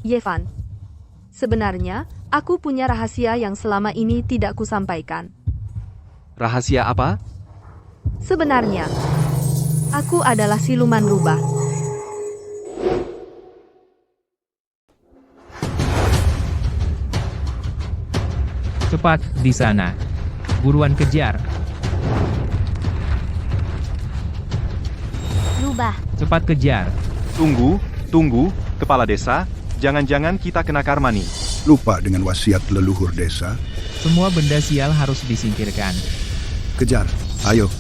Yevan. Sebenarnya, aku punya rahasia yang selama ini tidak kusampaikan. Rahasia apa? Sebenarnya, aku adalah siluman rubah. Cepat, di sana. Buruan kejar. Rubah. Cepat kejar. Tunggu, Kepala Desa. Jangan-jangan kita kena karma nih. Lupa dengan wasiat leluhur desa. Semua benda sial harus disingkirkan. Kejar, ayo.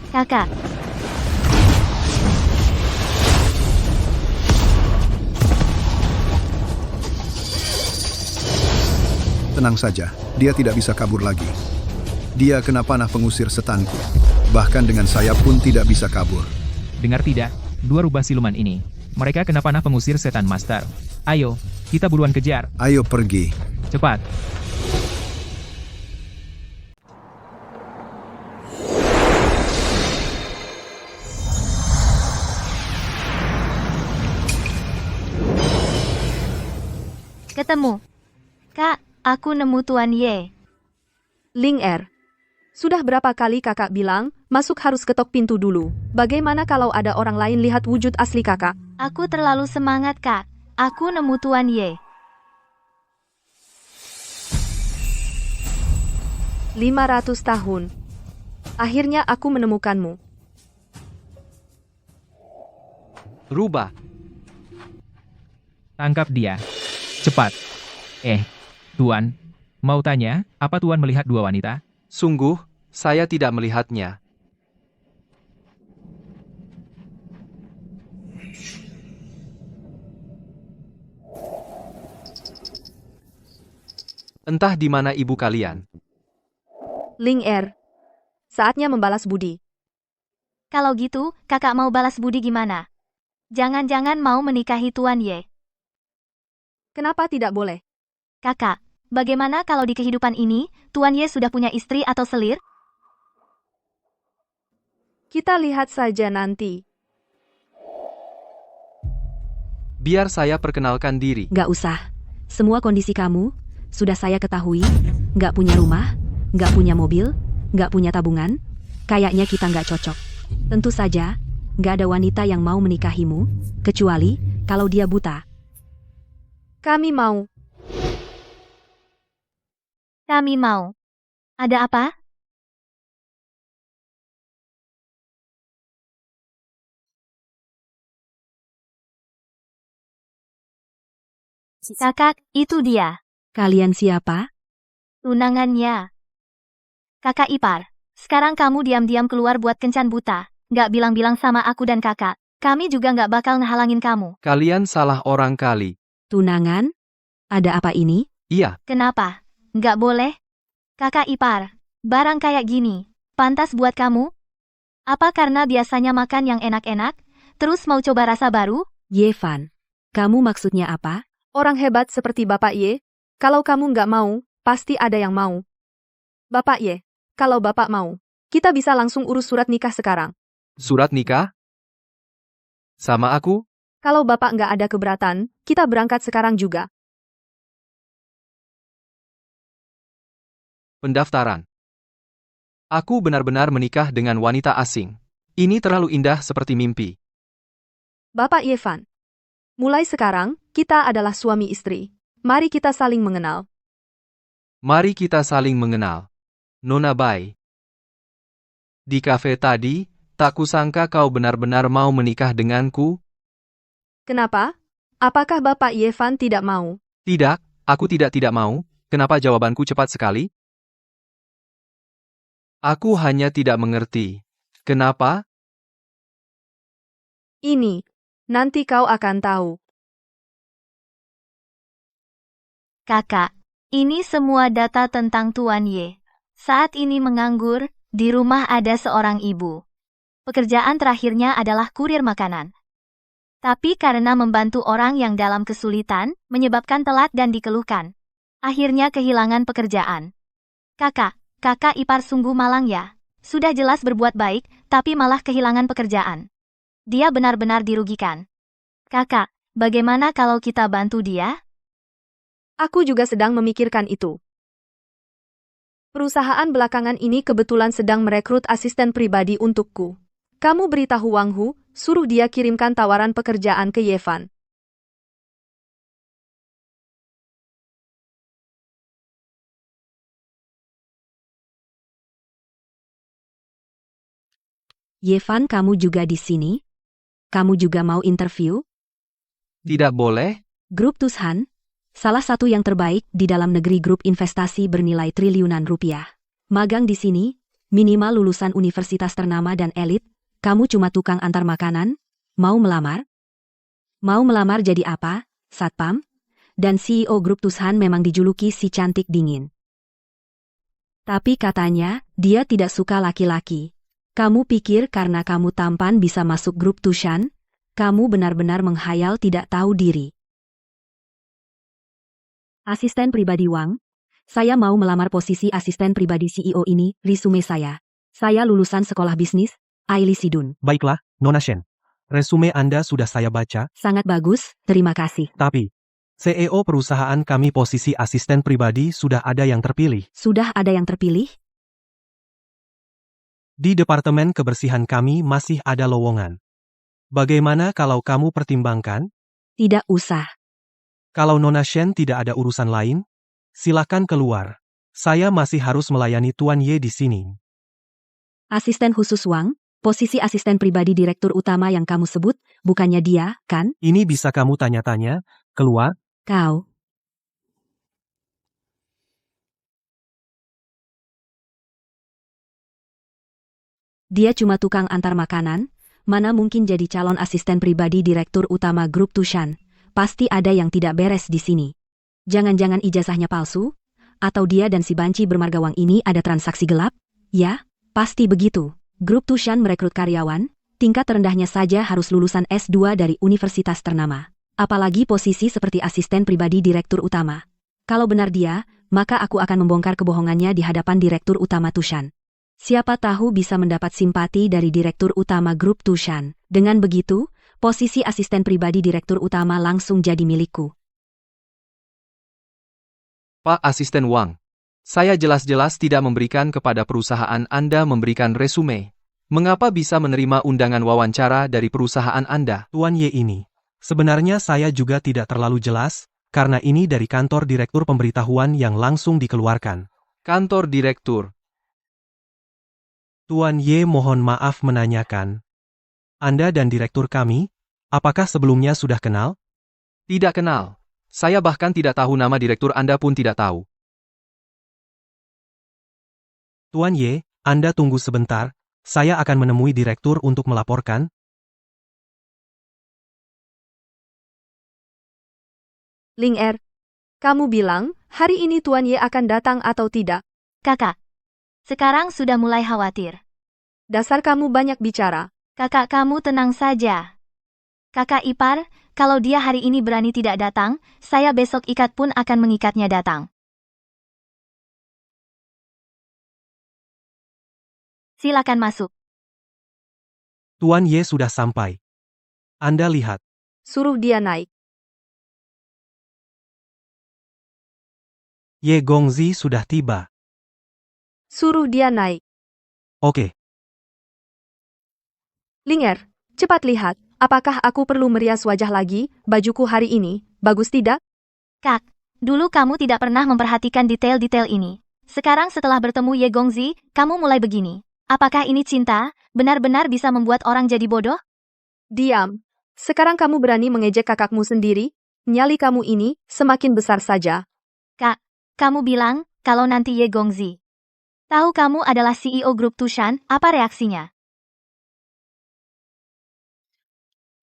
Kakak. Tenang saja, dia tidak bisa kabur lagi. Dia kena panah pengusir setanku. Bahkan dengan sayap pun tidak bisa kabur. Dengar tidak? Dua rubah siluman ini. Mereka kena panah pengusir setan master. Ayo, kita buruan kejar. Ayo pergi. Cepat. Ketemu. Kak, aku nemu Tuan Ye. Ling Er. Sudah berapa kali kakak bilang, masuk harus ketok pintu dulu. Bagaimana kalau ada orang lain lihat wujud asli kakak? Aku terlalu semangat, Kak. Aku nemu Tuan Ye. 500 tahun. Akhirnya aku menemukanmu. Rubah. Tangkap dia. Cepat. Tuan. Mau tanya, apa Tuan melihat dua wanita? Sungguh, saya tidak melihatnya. Entah di mana ibu kalian. Ling Er. Saatnya membalas budi. Kalau gitu, kakak mau balas budi gimana? Jangan-jangan mau menikahi Tuan Ye. Kenapa tidak boleh? Kakak, bagaimana kalau di kehidupan ini, Tuan Ye sudah punya istri atau selir? Kita lihat saja nanti. Biar saya perkenalkan diri. Nggak usah. Semua kondisi kamu, sudah saya ketahui. Nggak punya rumah, nggak punya mobil, nggak punya tabungan. Kayaknya kita nggak cocok. Tentu saja, nggak ada wanita yang mau menikahimu, kecuali kalau dia buta. Kami mau. Kami mau. Ada apa? Kakak, itu dia. Kalian siapa? Tunangannya. Kakak ipar. Sekarang kamu diam-diam keluar buat kencan buta. Nggak bilang-bilang sama aku dan kakak. Kami juga nggak bakal ngehalangin kamu. Kalian salah orang kali. Tunangan? Ada apa ini? Iya, Kenapa? Nggak boleh? Kakak ipar. Barang kayak gini. Pantas buat kamu? Apa karena biasanya makan yang enak-enak? Terus mau coba rasa baru? Yevan. Kamu maksudnya apa? Orang hebat seperti Bapak Ye. Kalau kamu nggak mau, pasti ada yang mau. Bapak Ye, kalau Bapak mau, kita bisa langsung urus surat nikah sekarang. surat nikah? Sama aku? Kalau Bapak nggak ada keberatan, kita berangkat sekarang juga. Pendaftaran. Aku benar-benar menikah dengan wanita asing. Ini terlalu indah seperti mimpi. Bapak Yevan. Mulai sekarang, kita adalah suami istri. Mari kita saling mengenal. Mari kita saling mengenal. Nona Bai. Di kafe tadi, tak kusangka kau benar-benar mau menikah denganku. Kenapa? Apakah Bapak Yevan tidak mau? Tidak, aku tidak mau. Kenapa jawabanku cepat sekali? Aku hanya tidak mengerti. Kenapa? Ini. Nanti kau akan tahu. Kakak, ini semua data tentang Tuan Ye. Saat ini menganggur, di rumah ada seorang ibu. Pekerjaan terakhirnya adalah kurir makanan. Tapi karena membantu orang yang dalam kesulitan, menyebabkan telat dan dikeluhkan. Akhirnya kehilangan pekerjaan. Kakak ipar sungguh malang ya. Sudah jelas berbuat baik, tapi malah kehilangan pekerjaan. Dia benar-benar dirugikan. Kakak, bagaimana kalau kita bantu dia? Aku juga sedang memikirkan itu. Perusahaan belakangan ini kebetulan sedang merekrut asisten pribadi untukku. Kamu beritahu Wang Hu, suruh dia kirimkan tawaran pekerjaan ke Yevan. Yevan, kamu juga di sini? Kamu juga mau interview? Tidak boleh? Grup Tushan, salah satu yang terbaik di dalam negeri grup investasi bernilai triliunan rupiah. Magang di sini, minimal lulusan universitas ternama dan elit. Kamu cuma tukang antar makanan? Mau melamar? Mau melamar jadi apa, Satpam? Dan CEO grup Tushan memang dijuluki si cantik dingin. Tapi katanya, dia tidak suka laki-laki. Kamu pikir karena kamu tampan bisa masuk grup Tushan? Kamu benar-benar menghayal tidak tahu diri. Asisten pribadi Wang, saya mau melamar posisi asisten pribadi CEO ini, resume saya. Saya lulusan sekolah bisnis, Aili Sidun. Baiklah, Nona Shen. Resume Anda sudah saya baca, Sangat bagus, terima kasih. tapi CEO perusahaan kami posisi asisten pribadi sudah ada yang terpilih. Sudah ada yang terpilih? Di departemen kebersihan kami masih ada lowongan. Bagaimana kalau kamu pertimbangkan? Tidak usah. Kalau Nona Shen tidak ada urusan lain, silakan keluar. Saya masih harus melayani Tuan Ye di sini. Asisten khusus Wang, posisi asisten pribadi direktur utama yang kamu sebut, bukannya dia, kan? Ini bisa kamu tanya-tanya, keluar. Kau. Dia cuma tukang antar makanan, mana mungkin jadi calon asisten pribadi direktur utama grup Tushan. Pasti ada yang tidak beres di sini. Jangan-jangan ijazahnya palsu? Atau dia dan si banci bermarga Wang ini ada transaksi gelap? Ya, pasti begitu. Grup Tushan merekrut karyawan, tingkat terendahnya saja harus lulusan S2 dari universitas ternama. Apalagi posisi seperti asisten pribadi direktur utama. Kalau benar dia, maka aku akan membongkar kebohongannya di hadapan direktur utama Tushan. Siapa tahu bisa mendapat simpati dari direktur utama grup Tushan. Dengan begitu, posisi asisten pribadi direktur utama langsung jadi milikku. Pak Asisten Wang, saya jelas-jelas tidak memberikan kepada perusahaan Anda memberikan resume. Mengapa bisa menerima undangan wawancara dari perusahaan Anda? Tuan Ye ini. Sebenarnya saya juga tidak terlalu jelas, karena ini dari kantor direktur pemberitahuan yang langsung dikeluarkan. Kantor direktur. Tuan Ye mohon maaf menanyakan. Anda dan direktur kami, apakah sebelumnya sudah kenal? Tidak kenal. Saya bahkan tidak tahu nama direktur Anda pun tidak tahu. Tuan Ye, Anda tunggu sebentar, saya akan menemui direktur untuk melaporkan. Ling Er, kamu bilang, hari ini Tuan Ye akan datang atau tidak? Kakak, sekarang sudah mulai khawatir. Dasar kamu banyak bicara. Kakak kamu tenang saja. Kakak ipar, kalau dia hari ini berani tidak datang, saya besok ikat pun akan mengikatnya datang. Silakan masuk. Tuan Ye sudah sampai. Anda lihat. Suruh dia naik. Ye Gongzi sudah tiba. Suruh dia naik. Oke. Ling Er, cepat lihat, apakah aku perlu merias wajah lagi, bajuku hari ini, bagus tidak? Kak, dulu kamu tidak pernah memperhatikan detail-detail ini. Sekarang setelah bertemu Ye Gongzi, kamu mulai begini. Apakah ini cinta, benar-benar bisa membuat orang jadi bodoh? Diam. Sekarang kamu berani mengejek kakakmu sendiri? Nyali kamu ini semakin besar saja. Kak, kamu bilang, kalau nanti Ye Gongzi tahu kamu adalah CEO grup Tushan, apa reaksinya?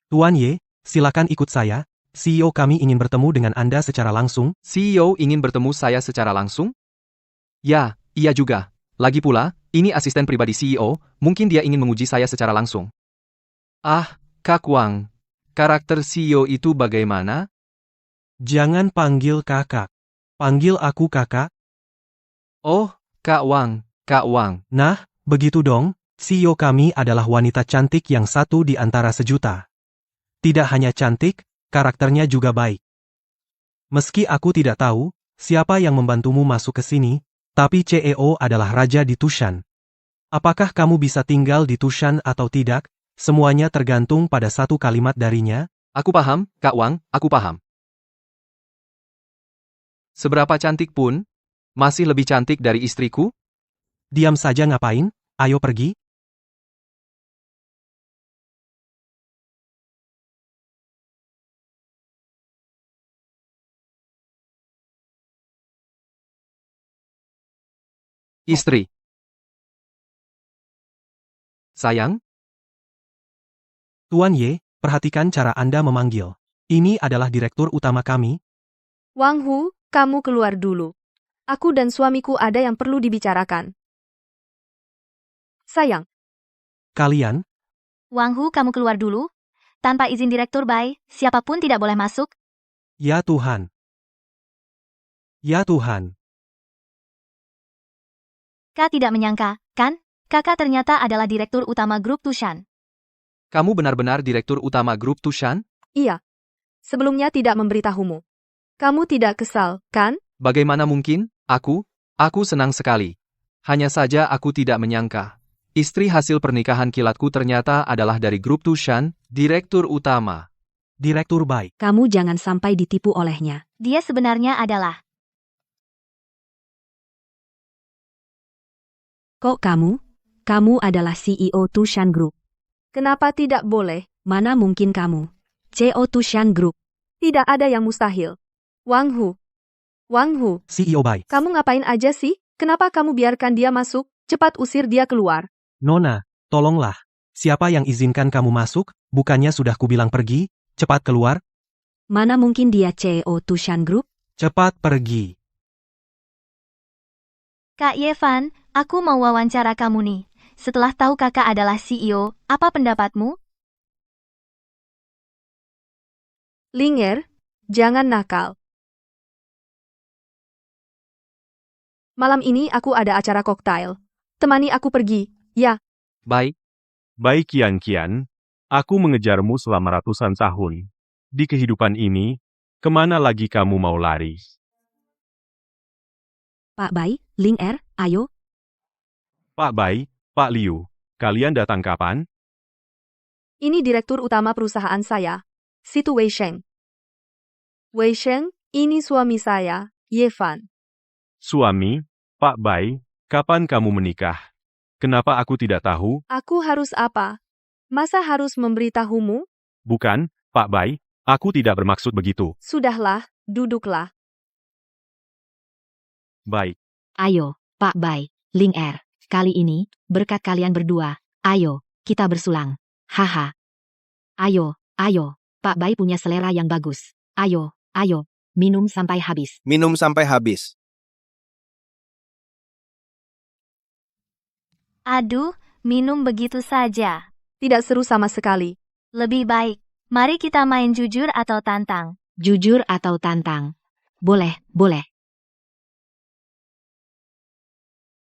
Tuan Ye, silakan ikut saya. CEO kami ingin bertemu dengan Anda secara langsung. CEO ingin bertemu saya secara langsung? Ya, iya juga. Lagi pula, ini asisten pribadi CEO, mungkin dia ingin menguji saya secara langsung. Ah, Kak Wang. karakter CEO itu bagaimana? Jangan panggil kakak. Panggil aku kakak. Oh, Kak Wang, Kak Wang. Nah, begitu dong. CEO kami adalah wanita cantik yang satu di antara sejuta. Tidak hanya cantik, karakternya juga baik. Meski aku tidak tahu siapa yang membantumu masuk ke sini, tapi CEO adalah raja di Tushan. Apakah kamu bisa tinggal di Tushan atau tidak? Semuanya tergantung pada satu kalimat darinya. Aku paham, Kak Wang, aku paham. Seberapa cantik pun, masih lebih cantik dari istriku? Diam saja ngapain? Ayo pergi. Istri. Sayang, Tuan Ye, perhatikan cara Anda memanggil. Ini adalah direktur utama kami. Wang Hu, kamu keluar dulu. Aku dan suamiku ada yang perlu dibicarakan. Sayang, Kalian, Wang Hu, kamu keluar dulu. Tanpa izin Direktur Bai, siapapun tidak boleh masuk. ya Tuhan. Ya Tuhan. Kak tidak menyangka, kan? Kakak ternyata adalah Direktur Utama Grup Tushan. kamu benar-benar direktur utama grup Tushan? iya. Sebelumnya tidak memberitahumu. Kamu tidak kesal, kan? Bagaimana mungkin? Aku senang sekali. Hanya saja aku tidak menyangka. Istri hasil pernikahan kilatku ternyata adalah dari grup Tushan, direktur utama. Direktur Bai. Kamu jangan sampai ditipu olehnya. Dia sebenarnya adalah. Kok kamu? Kamu adalah CEO Tushan Group. Kenapa tidak boleh? Mana mungkin kamu? CEO Tushan Group. Tidak ada yang mustahil. Wang Hu. Wang Hu, CEO Bai. kamu ngapain aja sih? Kenapa kamu biarkan dia masuk? Cepat usir dia keluar. Nona, tolonglah. Siapa yang izinkan kamu masuk? Bukannya sudah kubilang pergi? Cepat keluar. Mana mungkin dia CEO Tushan Group? Cepat pergi. Kak Yevan, aku mau wawancara kamu nih. Setelah tahu kakak adalah CEO, apa pendapatmu? Linger, jangan nakal. Malam ini aku ada acara koktail. Temani aku pergi, ya. Baik, Baik Kian, aku mengejarmu selama ratusan tahun. Di kehidupan ini, kemana lagi kamu mau lari? Pak Bai, Ling Er, ayo. Pak Bai, Pak Liu, kalian datang kapan? Ini direktur utama perusahaan saya, Situ Wei Sheng. Wei Sheng, ini suami saya, Yevan. Suami, Pak Bai, kapan kamu menikah? Kenapa aku tidak tahu? Aku harus apa? Masa harus memberitahumu? Bukan, Pak Bai, aku tidak bermaksud begitu. Sudahlah, duduklah. Baik. Ayo, Pak Bai, Ling Er. Kali ini, berkat kalian berdua, ayo, kita bersulang. Haha. Ayo, Pak Bai punya selera yang bagus. Ayo, minum sampai habis. Minum sampai habis. Aduh, minum begitu saja. Tidak seru sama sekali. Lebih baik, mari kita main jujur atau tantang. Jujur atau tantang? Boleh.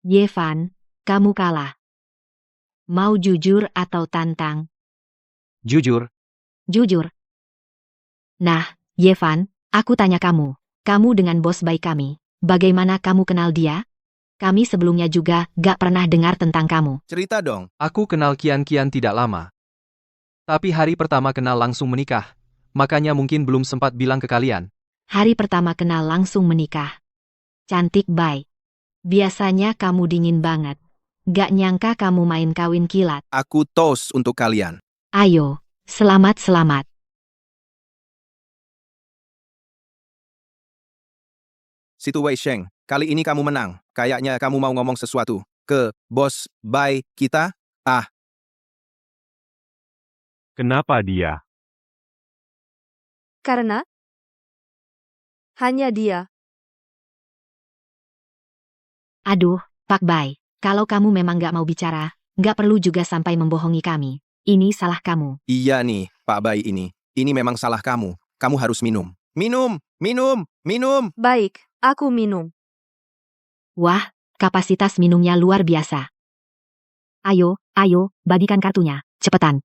Yevan, kamu kalah. Mau jujur atau tantang? jujur. Jujur. Nah, Yevan, aku tanya kamu. Kamu dengan bos baik kami. Bagaimana kamu kenal dia? Kami sebelumnya juga gak pernah dengar tentang kamu. Cerita dong. Aku kenal Kian tidak lama. Tapi hari pertama kenal langsung menikah. Makanya mungkin belum sempat bilang ke kalian. Hari pertama kenal langsung menikah. Cantik baik. Biasanya kamu dingin banget. Gak nyangka kamu main kawin kilat. Aku toast untuk kalian. Ayo, selamat. Situ Wei Sheng, kali ini kamu menang. Kayaknya kamu mau ngomong sesuatu ke bos Bai kita. Kenapa dia? Karena hanya dia. Aduh, Pak Bai, kalau kamu memang gak mau bicara, gak perlu juga sampai membohongi kami. Ini salah kamu. Iya nih, Pak Bai ini. ini memang salah kamu. Kamu harus minum. Minum, minum, minum. Baik, aku minum. Wah, kapasitas minumnya luar biasa. Ayo, bagikan kartunya, cepetan.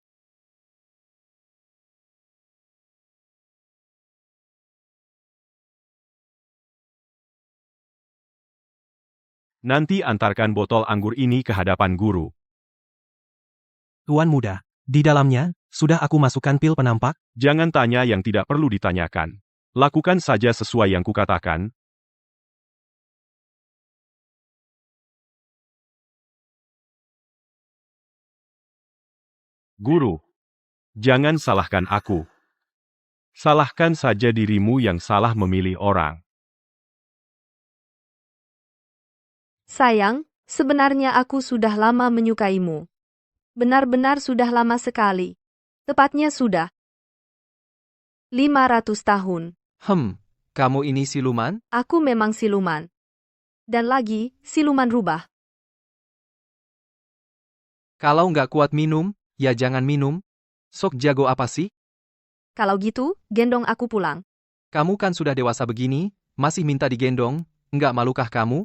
Nanti antarkan botol anggur ini ke hadapan guru. Tuan muda, di dalamnya, sudah aku masukkan pil penampak? Jangan tanya yang tidak perlu ditanyakan. Lakukan saja sesuai yang kukatakan. Guru, jangan salahkan aku. Salahkan saja dirimu yang salah memilih orang. Sayang, sebenarnya aku sudah lama menyukaimu. Benar-benar sudah lama sekali. Tepatnya sudah 500 tahun. Kamu ini siluman? Aku memang siluman. Dan lagi, siluman rubah. Kalau nggak kuat minum, ya jangan minum. Sok jago apa sih? Kalau gitu, gendong aku pulang. Kamu kan sudah dewasa begini, masih minta digendong, nggak malukah kamu?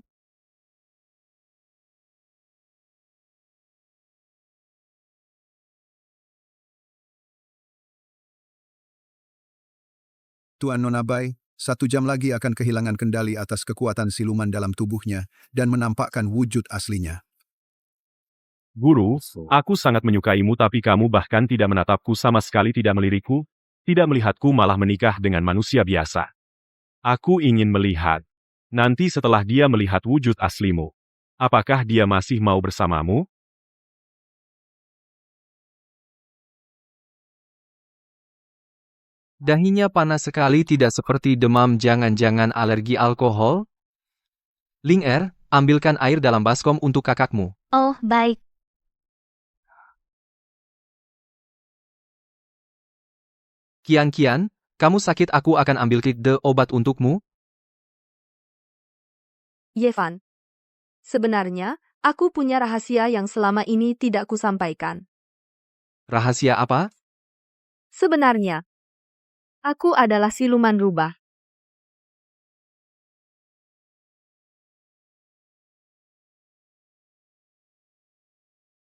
Tuan Nona Bai, 1 jam lagi akan kehilangan kendali atas kekuatan siluman dalam tubuhnya dan menampakkan wujud aslinya. Guru, aku sangat menyukaimu tapi kamu bahkan tidak menatapku sama sekali, tidak melirikku, tidak melihatku, malah menikah dengan manusia biasa. Aku ingin melihat. Nanti setelah dia melihat wujud aslimu, apakah dia masih mau bersamamu? Dahinya panas sekali, tidak seperti demam, jangan-jangan alergi alkohol? Ling Er, ambilkan air dalam baskom untuk kakakmu. Oh, baik. Kian, kamu sakit, aku akan ambil kit de obat untukmu. Yevan. Sebenarnya, aku punya rahasia yang selama ini tidak kusampaikan. Rahasia apa? Sebenarnya, aku adalah siluman rubah.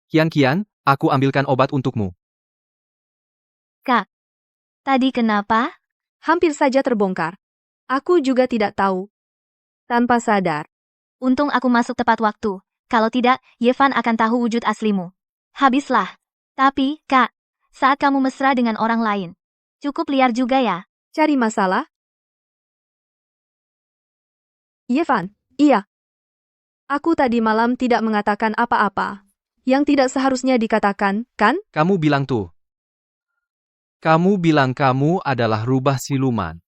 Kian, aku ambilkan obat untukmu. Kak, tadi kenapa? Hampir saja terbongkar. Aku juga tidak tahu. Tanpa sadar. Untung aku masuk tepat waktu. Kalau tidak, Yevan akan tahu wujud aslimu. Habislah. Tapi, Kak, saat kamu mesra dengan orang lain, cukup liar juga ya. Cari masalah? Yevan, iya. Aku tadi malam tidak mengatakan apa-apa. Yang tidak seharusnya dikatakan, kan? Kamu bilang tuh. Kamu bilang kamu adalah rubah siluman.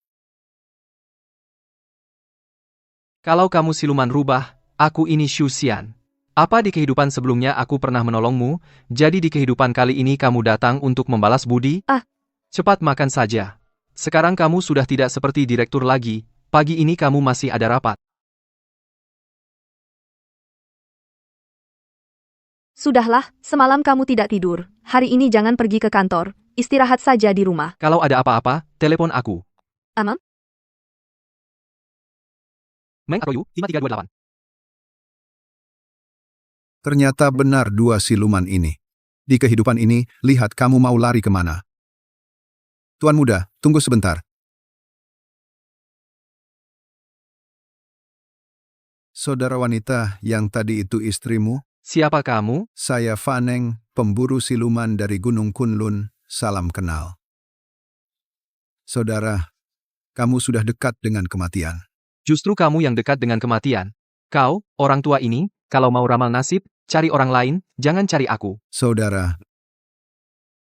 Kalau kamu siluman rubah, aku ini Xu Xian. Apa di kehidupan sebelumnya aku pernah menolongmu, jadi di kehidupan kali ini kamu datang untuk membalas budi? Cepat makan saja. Sekarang kamu sudah tidak seperti direktur lagi, pagi ini kamu masih ada rapat. Sudahlah, semalam kamu tidak tidur. Hari ini jangan pergi ke kantor. Istirahat saja di rumah. Kalau ada apa-apa, telepon aku. Amam? Meng Aroyu, 5328. Ternyata benar 2 siluman ini. Di kehidupan ini, lihat kamu mau lari kemana. Tuan muda, tunggu sebentar. Saudara wanita yang tadi itu istrimu? Siapa kamu? Saya Faneng, pemburu siluman dari Gunung Kunlun. Salam kenal. Saudara, kamu sudah dekat dengan kematian. Justru kamu yang dekat dengan kematian. Kau, orang tua ini, kalau mau ramal nasib, cari orang lain, jangan cari aku. Saudara,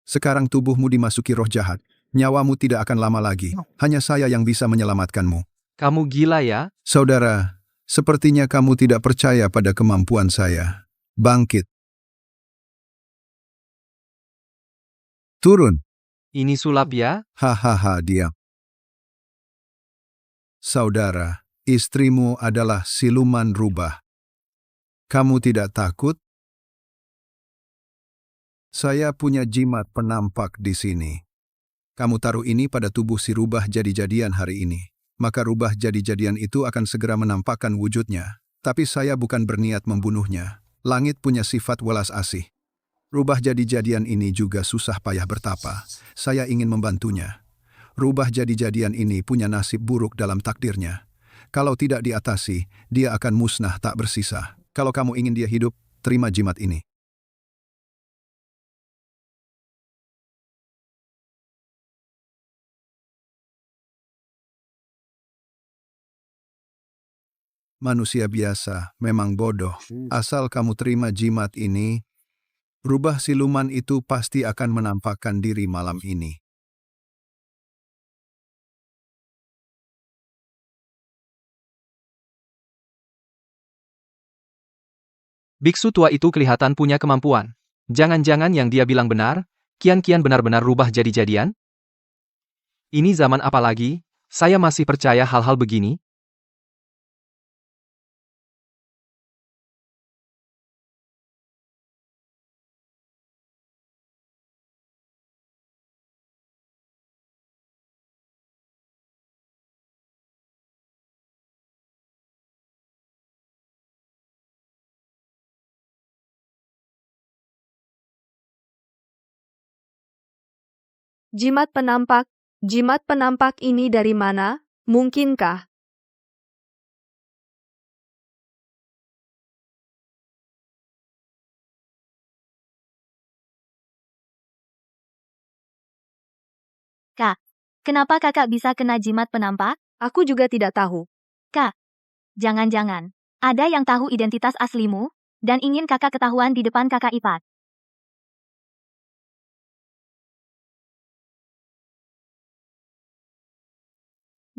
sekarang tubuhmu dimasuki roh jahat. Nyawamu tidak akan lama lagi. Hanya saya yang bisa menyelamatkanmu. Kamu gila ya? Saudara, sepertinya kamu tidak percaya pada kemampuan saya. Bangkit. Turun. Ini sulap ya? Hahaha, diam. Saudara, istrimu adalah siluman rubah. Kamu tidak takut? Saya punya jimat penampak di sini. Kamu taruh ini pada tubuh si rubah jadi-jadian hari ini. Maka rubah jadi-jadian itu akan segera menampakkan wujudnya. Tapi saya bukan berniat membunuhnya. Langit punya sifat welas asih. Rubah jadi-jadian ini juga susah payah bertapa. Saya ingin membantunya. Rubah jadi-jadian ini punya nasib buruk dalam takdirnya. Kalau tidak diatasi, dia akan musnah tak bersisa. Kalau kamu ingin dia hidup, terima jimat ini. Manusia biasa memang bodoh. Asal kamu terima jimat ini, rubah siluman itu pasti akan menampakkan diri malam ini. Biksu tua itu kelihatan punya kemampuan. Jangan-jangan yang dia bilang benar, kian-kian benar-benar rubah jadi-jadian? Ini zaman apa lagi? Saya masih percaya hal-hal begini? Jimat penampak ini dari mana? Mungkinkah? Kak, kenapa kakak bisa kena jimat penampak? Aku juga tidak tahu. Jangan-jangan, ada yang tahu identitas aslimu, dan ingin kakak ketahuan di depan kakak ipar.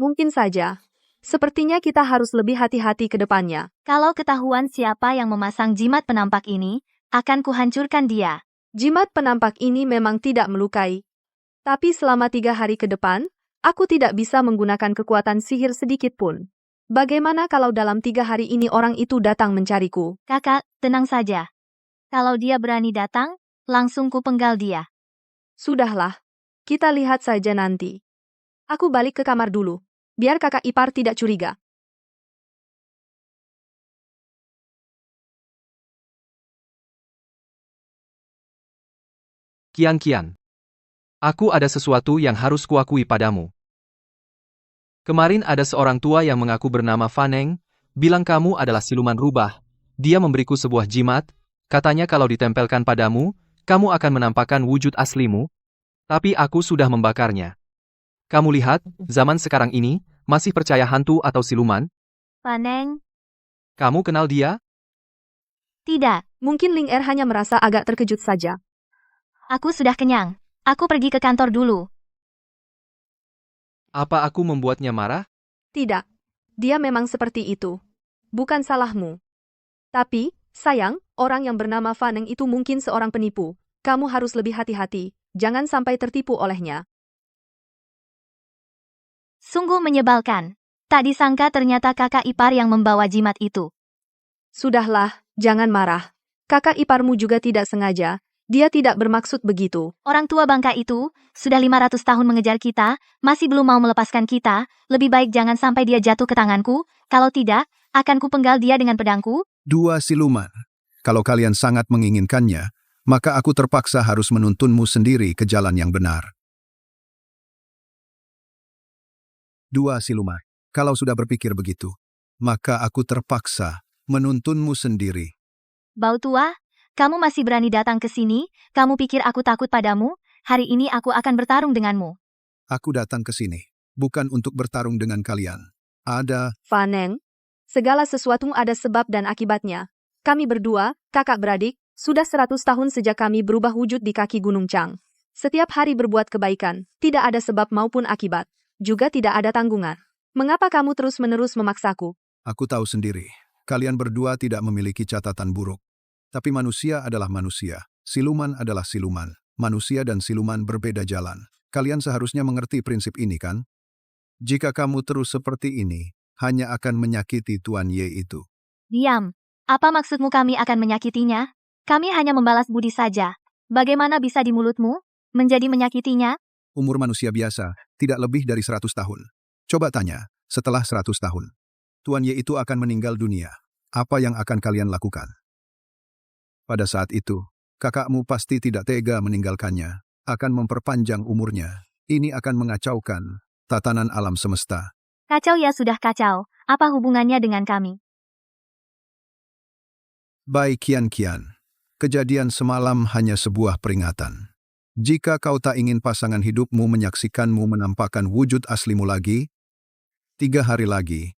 Mungkin saja. Sepertinya kita harus lebih hati-hati ke depannya. Kalau ketahuan siapa yang memasang jimat penampak ini, akan kuhancurkan dia. Jimat penampak ini memang tidak melukai. Tapi selama 3 hari ke depan, aku tidak bisa menggunakan kekuatan sihir sedikit pun. Bagaimana kalau dalam 3 hari ini orang itu datang mencariku? Kakak, tenang saja. Kalau dia berani datang, langsung kupenggal dia. Sudahlah. Kita lihat saja nanti. Aku balik ke kamar dulu. Biar kakak ipar tidak curiga. Kian-kian. Aku ada sesuatu yang harus kuakui padamu. Kemarin ada seorang tua yang mengaku bernama Faneng, bilang kamu adalah siluman rubah. Dia memberiku sebuah jimat, katanya kalau ditempelkan padamu, kamu akan menampakkan wujud aslimu, tapi aku sudah membakarnya. Kamu lihat, zaman sekarang ini, masih percaya hantu atau siluman? Faneng? Kamu kenal dia? Tidak. Mungkin Ling Er hanya merasa agak terkejut saja. Aku sudah kenyang. Aku pergi ke kantor dulu. Apa aku membuatnya marah? Tidak. Dia memang seperti itu. Bukan salahmu. Tapi, sayang, orang yang bernama Faneng itu mungkin seorang penipu. Kamu harus lebih hati-hati. Jangan sampai tertipu olehnya. Sungguh menyebalkan. Tak disangka ternyata kakak ipar yang membawa jimat itu. Sudahlah, jangan marah. Kakak iparmu juga tidak sengaja. Dia tidak bermaksud begitu. Orang tua bangka itu, sudah 500 tahun mengejar kita, masih belum mau melepaskan kita, lebih baik jangan sampai dia jatuh ke tanganku, kalau tidak, akan kupenggal dia dengan pedangku. 2 siluman. Kalau kalian sangat menginginkannya, maka aku terpaksa harus menuntunmu sendiri ke jalan yang benar. 2 siluman. Kalau sudah berpikir begitu, maka aku terpaksa menuntunmu sendiri. Bau tua, kamu masih berani datang ke sini? Kamu pikir aku takut padamu? Hari ini aku akan bertarung denganmu. Aku datang ke sini, bukan untuk bertarung dengan kalian. Ada Faneng, segala sesuatu ada sebab dan akibatnya. Kami berdua, kakak beradik, sudah 100 tahun sejak kami berubah wujud di kaki Gunung Chang. Setiap hari berbuat kebaikan, tidak ada sebab maupun akibat. Juga tidak ada tanggungan. Mengapa kamu terus-menerus memaksaku? Aku tahu sendiri, kalian berdua tidak memiliki catatan buruk. Tapi manusia adalah manusia, siluman adalah siluman. Manusia dan siluman berbeda jalan. Kalian seharusnya mengerti prinsip ini kan? Jika kamu terus seperti ini, hanya akan menyakiti Tuan Ye itu. Diam. Apa maksudmu kami akan menyakitinya? Kami hanya membalas budi saja. Bagaimana bisa di mulutmu menjadi menyakitinya? Umur manusia biasa tidak lebih dari 100 tahun. Coba tanya, setelah 100 tahun, Tuan Ye itu akan meninggal dunia. Apa yang akan kalian lakukan? Pada saat itu, kakakmu pasti tidak tega meninggalkannya, akan memperpanjang umurnya. Ini akan mengacaukan tatanan alam semesta. Kacau ya sudah kacau, apa hubungannya dengan kami? Baik Kian, kejadian semalam hanya sebuah peringatan. Jika kau tak ingin pasangan hidupmu menyaksikanmu menampakkan wujud aslimu lagi, 3 hari lagi,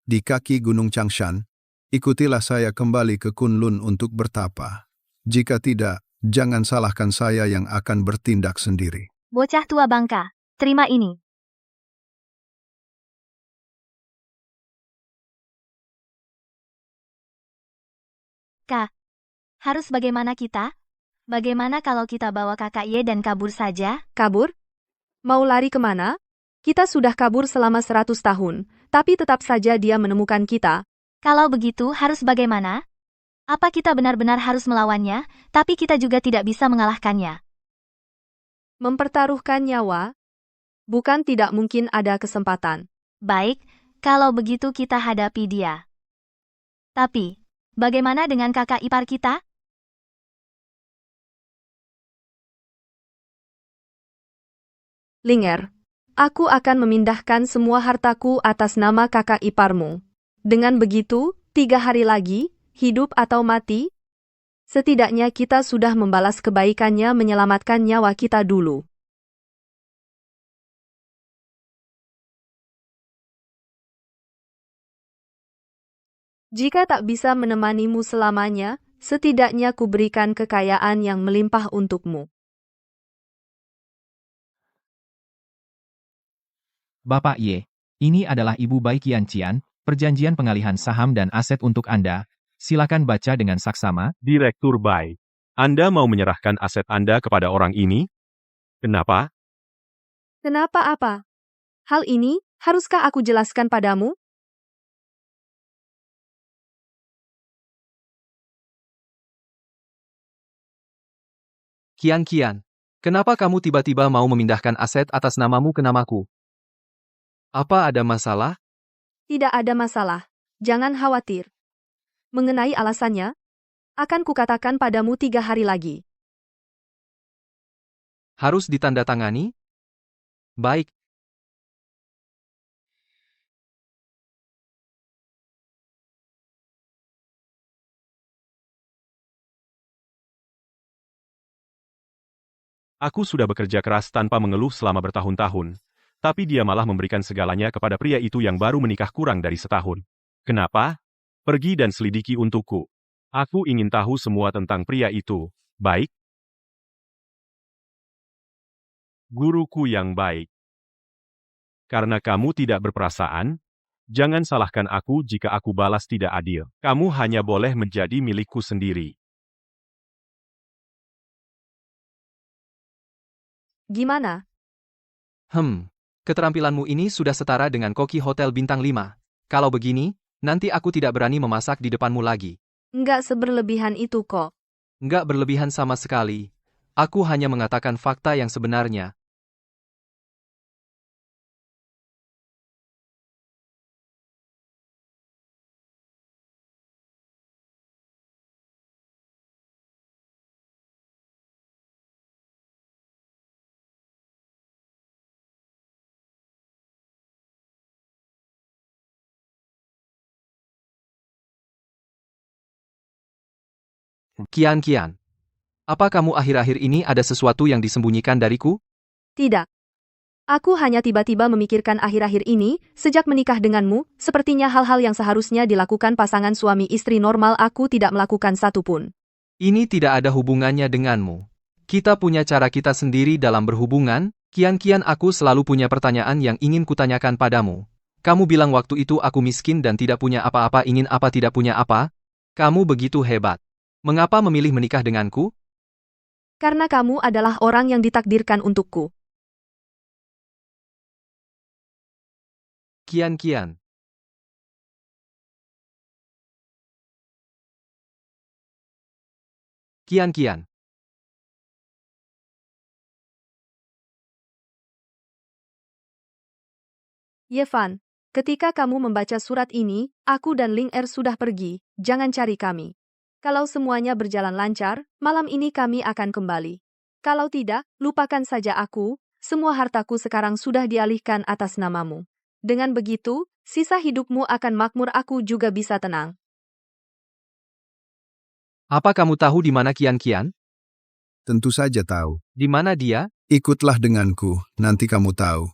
di kaki Gunung Changshan, ikutilah saya kembali ke Kunlun untuk bertapa. Jika tidak, jangan salahkan saya yang akan bertindak sendiri. Bocah tua bangka, terima ini. Kak, harus bagaimana kita? Bagaimana kalau kita bawa kakak Ye dan kabur saja? Kabur? Mau lari kemana? Kita sudah kabur selama 100 tahun, tapi tetap saja dia menemukan kita. Kalau begitu harus bagaimana? Apa kita benar-benar harus melawannya, tapi kita juga tidak bisa mengalahkannya? Mempertaruhkan nyawa? Bukan tidak mungkin ada kesempatan. Baik, kalau begitu kita hadapi dia. Tapi, bagaimana dengan kakak ipar kita? Linger, aku akan memindahkan semua hartaku atas nama kakak iparmu. Dengan begitu, 3 hari lagi, hidup atau mati, setidaknya kita sudah membalas kebaikannya menyelamatkan nyawa kita dulu. Jika tak bisa menemanimu selamanya, setidaknya kuberikan kekayaan yang melimpah untukmu. Bapak Ye, ini adalah Ibu Bai Qiancian, perjanjian pengalihan saham dan aset untuk Anda. Silakan baca dengan saksama. Direktur Bai, Anda mau menyerahkan aset Anda kepada orang ini? Kenapa? Kenapa apa? Hal ini, haruskah aku jelaskan padamu? Kian, kenapa kamu tiba-tiba mau memindahkan aset atas namamu ke namaku? Apa ada masalah? Tidak ada masalah. Jangan khawatir. Mengenai alasannya, akan kukatakan padamu 3 hari lagi. Harus ditandatangani? Baik. Aku sudah bekerja keras tanpa mengeluh selama bertahun-tahun, tapi dia malah memberikan segalanya kepada pria itu yang baru menikah kurang dari setahun. Kenapa? Pergi dan selidiki untukku. Aku ingin tahu semua tentang pria itu. Baik? Guruku yang baik. Karena kamu tidak berperasaan, jangan salahkan aku jika aku balas tidak adil. Kamu hanya boleh menjadi milikku sendiri. Gimana? Keterampilanmu ini sudah setara dengan koki hotel bintang 5. Kalau begini, nanti aku tidak berani memasak di depanmu lagi. Enggak seberlebihan itu kok. Nggak berlebihan sama sekali. Aku hanya mengatakan fakta yang sebenarnya. Kian, apa kamu akhir-akhir ini ada sesuatu yang disembunyikan dariku? Tidak. Aku hanya tiba-tiba memikirkan akhir-akhir ini, sejak menikah denganmu, sepertinya hal-hal yang seharusnya dilakukan pasangan suami istri normal aku tidak melakukan satupun. Ini tidak ada hubungannya denganmu. Kita punya cara kita sendiri dalam berhubungan. Kian, aku selalu punya pertanyaan yang ingin kutanyakan padamu. Kamu bilang waktu itu aku miskin dan tidak punya apa-apa, ingin apa tidak punya apa? Kamu begitu hebat. Mengapa memilih menikah denganku? Karena kamu adalah orang yang ditakdirkan untukku. Kian. Kian. Yevan, ketika kamu membaca surat ini, aku dan Ling Er sudah pergi, jangan cari kami. Kalau semuanya berjalan lancar, malam ini kami akan kembali. Kalau tidak, lupakan saja aku, semua hartaku sekarang sudah dialihkan atas namamu. Dengan begitu, sisa hidupmu akan makmur, aku juga bisa tenang. Apa kamu tahu di mana Kian Kian? Tentu saja tahu. Di mana dia? Ikutlah denganku, nanti kamu tahu.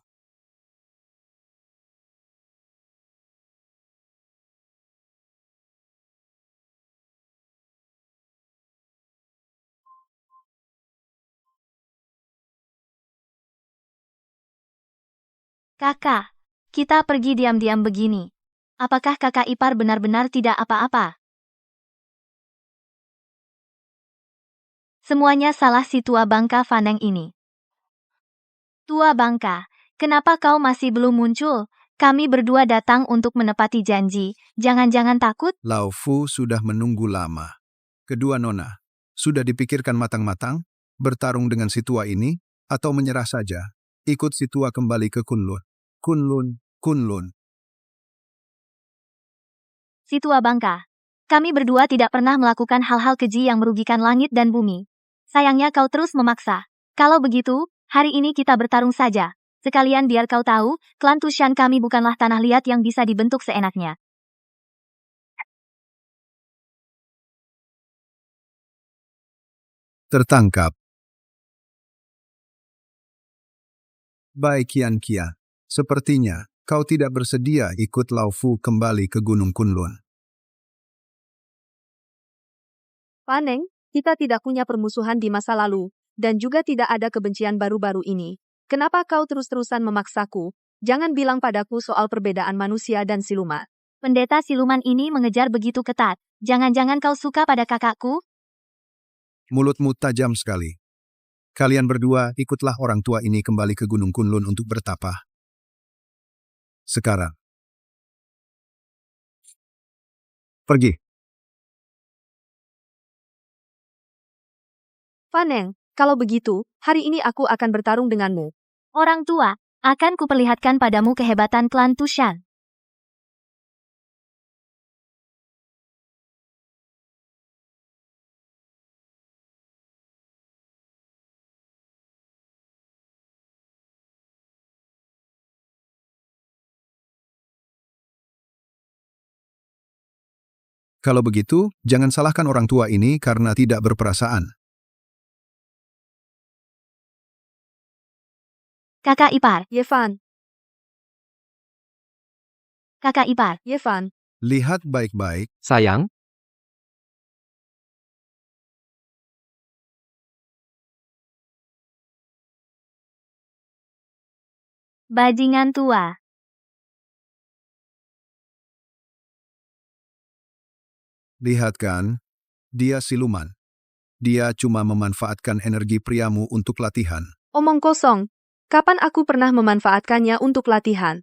Kakak, kita pergi diam-diam begini. Apakah kakak ipar benar-benar tidak apa-apa? Semuanya salah si tua bangka Faneng ini. Tua bangka, kenapa kau masih belum muncul? Kami berdua datang untuk menepati janji. Jangan-jangan takut? Lao Fu sudah menunggu lama. Kedua nona, sudah dipikirkan matang-matang? Bertarung dengan si tua ini? Atau menyerah saja? Ikut si tua kembali ke Kunlun. Kunlun, Kunlun. Si tua bangka. Kami berdua tidak pernah melakukan hal-hal keji yang merugikan langit dan bumi. Sayangnya kau terus memaksa. Kalau begitu, hari ini kita bertarung saja. Sekalian biar kau tahu, klan Tushan kami bukanlah tanah liat yang bisa dibentuk seenaknya. Tertangkap. Baik Kian Kian, sepertinya kau tidak bersedia ikut Lao Fu kembali ke Gunung Kunlun. Faneng, kita tidak punya permusuhan di masa lalu, dan juga tidak ada kebencian baru-baru ini. Kenapa kau terus-terusan memaksaku? Jangan bilang padaku soal perbedaan manusia dan siluman. Pendeta siluman ini mengejar begitu ketat. Jangan-jangan kau suka pada kakakku? Mulutmu tajam sekali. Kalian berdua ikutlah orang tua ini kembali ke Gunung Kunlun untuk bertapa. Sekarang. Pergi. Faneng, kalau begitu, hari ini aku akan bertarung denganmu. Orang tua, akan kuperlihatkan padamu kehebatan klan Tushan. Kalau begitu, jangan salahkan orang tua ini karena tidak berperasaan. Kakak ipar, Yevan, kakak ipar. Yevan, Lihat baik-baik, Sayang, Bajingan tua. lihat kan, dia siluman. Dia cuma memanfaatkan energi priamu untuk latihan. omong kosong. Kapan aku pernah memanfaatkannya untuk latihan?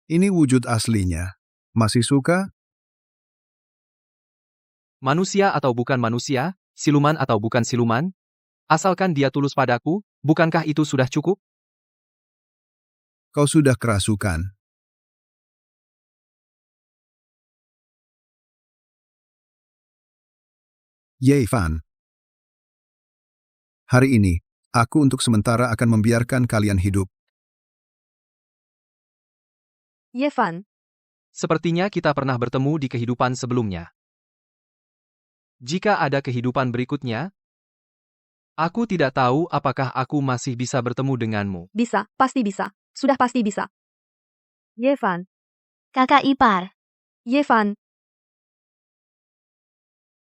Ini wujud aslinya. Masih suka? manusia atau bukan manusia, siluman atau bukan siluman? Asalkan dia tulus padaku, bukankah itu sudah cukup? Kau sudah kerasukan. Yevan. Hari ini, aku untuk sementara akan membiarkan kalian hidup. Yevan, Sepertinya kita pernah bertemu di kehidupan sebelumnya. Jika ada kehidupan berikutnya, aku tidak tahu apakah aku masih bisa bertemu denganmu. bisa, pasti bisa. Sudah pasti bisa. Yevan, Kakak ipar. Yevan.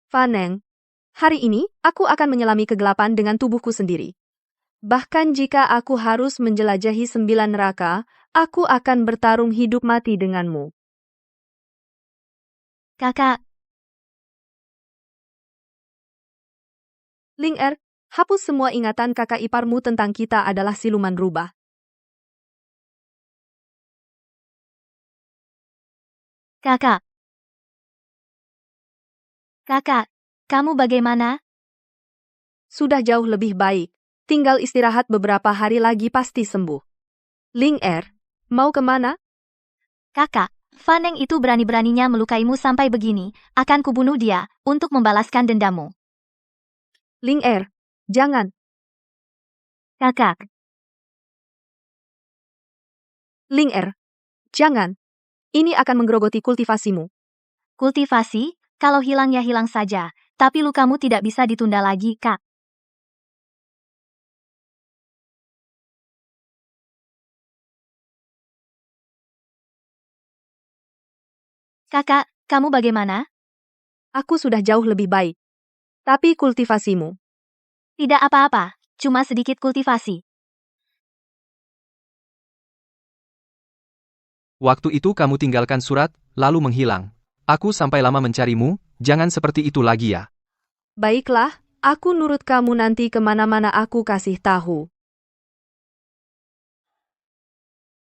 Faneng, hari ini, aku akan menyelami kegelapan dengan tubuhku sendiri. Bahkan jika aku harus menjelajahi 9 neraka, aku akan bertarung hidup mati denganmu. Kakak, Ling Er, hapus semua ingatan kakak iparmu tentang kita adalah siluman rubah. kakak. Kakak, kamu bagaimana? Sudah jauh lebih baik. Tinggal istirahat beberapa hari lagi pasti sembuh. Ling Er, mau kemana? Kakak, Faneng itu berani-beraninya melukaimu sampai begini, akan kubunuh dia, untuk membalaskan dendamu. Ling Er, jangan. Kakak, Ling Er, jangan. Ini akan menggerogoti kultivasimu. kultivasi, kalau hilang ya hilang saja, tapi lukamu tidak bisa ditunda lagi, Kak. Kakak, kamu bagaimana? Aku sudah jauh lebih baik. Tapi kultivasimu. Tidak apa-apa, cuma sedikit kultivasi. Waktu itu kamu tinggalkan surat, lalu menghilang. Aku sampai lama mencarimu, jangan seperti itu lagi ya. Baiklah, aku nurut kamu nanti kemana-mana aku kasih tahu.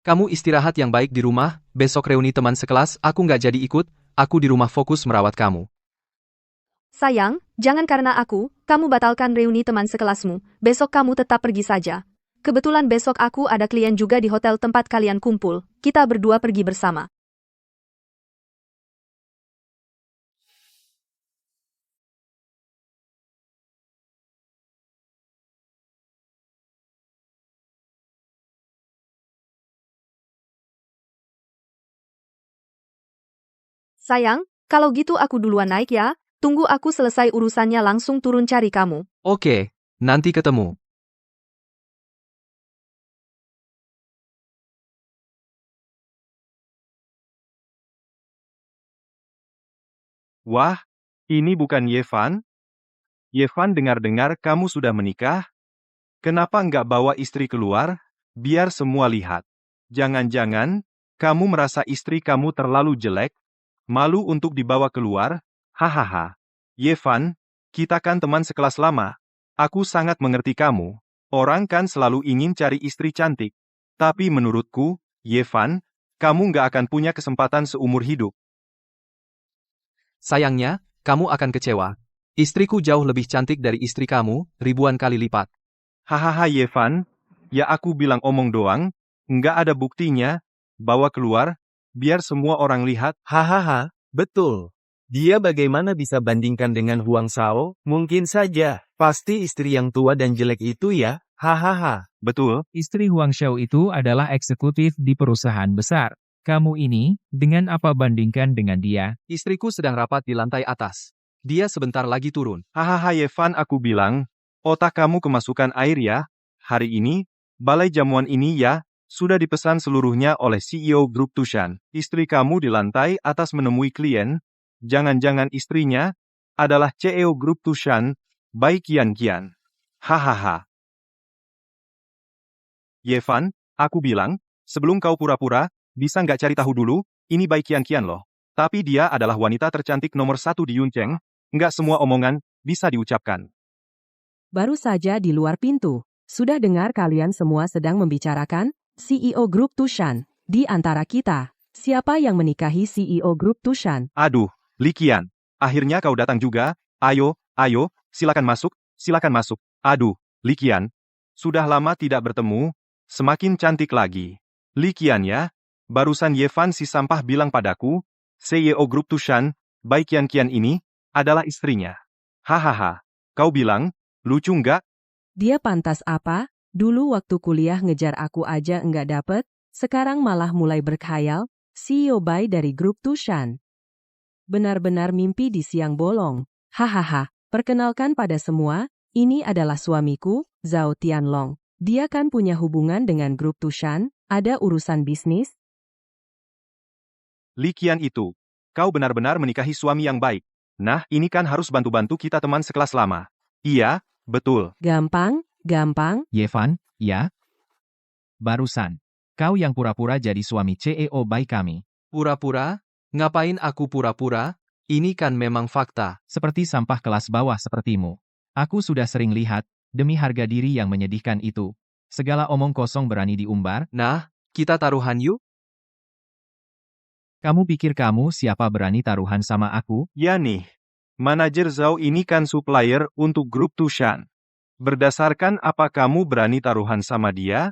Kamu istirahat yang baik di rumah, besok reuni teman sekelas, aku nggak jadi ikut, aku di rumah fokus merawat kamu. Sayang, jangan karena aku, kamu batalkan reuni teman sekelasmu, besok kamu tetap pergi saja. Kebetulan besok aku ada klien juga di hotel tempat kalian kumpul, kita berdua pergi bersama. Sayang, kalau gitu aku duluan naik ya, tunggu aku selesai urusannya langsung turun cari kamu. Oke, nanti ketemu. Wah, ini bukan Yevan? Yevan dengar-dengar kamu sudah menikah? Kenapa nggak bawa istri keluar? Biar semua lihat. Jangan-jangan, kamu merasa istri kamu terlalu jelek? Malu untuk dibawa keluar? Hahaha. Yevan, kita kan teman sekelas lama. Aku sangat mengerti kamu. Orang kan selalu ingin cari istri cantik. Tapi menurutku, Yevan, kamu nggak akan punya kesempatan seumur hidup. Sayangnya, kamu akan kecewa. Istriku jauh lebih cantik dari istri kamu, ribuan kali lipat. Hahaha Yevan, ya aku bilang omong doang, nggak ada buktinya, bawa keluar, biar semua orang lihat. Hahaha, betul. Dia bagaimana bisa bandingkan dengan Huang Shao? Mungkin saja, pasti istri yang tua dan jelek itu ya, hahaha. Betul, Istri Huang Xiao itu adalah eksekutif di perusahaan besar. Kamu ini, dengan apa bandingkan dengan dia? Istriku sedang rapat di lantai atas. Dia sebentar lagi turun. hahaha Yevan aku bilang, otak kamu kemasukan air ya, hari ini, balai jamuan ini ya, sudah dipesan seluruhnya oleh CEO Grup Tushan. Istri kamu di lantai atas menemui klien, jangan-jangan istrinya, adalah CEO Grup Tushan, Bai Qian. Hahaha. Yevan, aku bilang, sebelum kau pura-pura, bisa nggak cari tahu dulu, ini Bai Qian loh. Tapi dia adalah wanita tercantik nomor 1 di Yuncheng, nggak semua omongan, bisa diucapkan. Baru saja di luar pintu. Sudah dengar kalian semua sedang membicarakan? CEO Grup Tushan. Di antara kita, siapa yang menikahi CEO Grup Tushan? Aduh, Li Qian, akhirnya kau datang juga, ayo, silakan masuk, aduh, Li Qian, sudah lama tidak bertemu, semakin cantik lagi. Li Qian ya, barusan Yevan si sampah bilang padaku, CEO Grup Tushan, Bai Qian ini, adalah istrinya. Hahaha, kau bilang, lucu nggak? Dia pantas apa? Dulu waktu kuliah ngejar aku aja enggak dapet, sekarang malah mulai berkhayal, CEO Bai dari Grup Tushan. Benar-benar mimpi di siang bolong. Hahaha, perkenalkan pada semua, ini adalah suamiku, Zhao Tianlong. Dia kan punya hubungan dengan Grup Tushan, ada urusan bisnis. Li Qian itu, kau benar-benar menikahi suami yang baik. Nah, ini kan harus bantu-bantu kita teman sekelas lama. Iya, betul. Gampang. Yevan, ya? Barusan. Kau yang pura-pura jadi suami CEO Bai kami. Pura-pura? Ngapain aku pura-pura? Ini kan memang fakta. Seperti sampah kelas bawah sepertimu. Aku sudah sering lihat, demi harga diri yang menyedihkan itu. Segala omong kosong berani diumbar. Nah, kita taruhan yuk? Kamu pikir kamu siapa berani taruhan sama aku? Ya nih, manajer Zhao ini kan supplier untuk Grup Tushan. Berdasarkan apa kamu berani taruhan sama dia?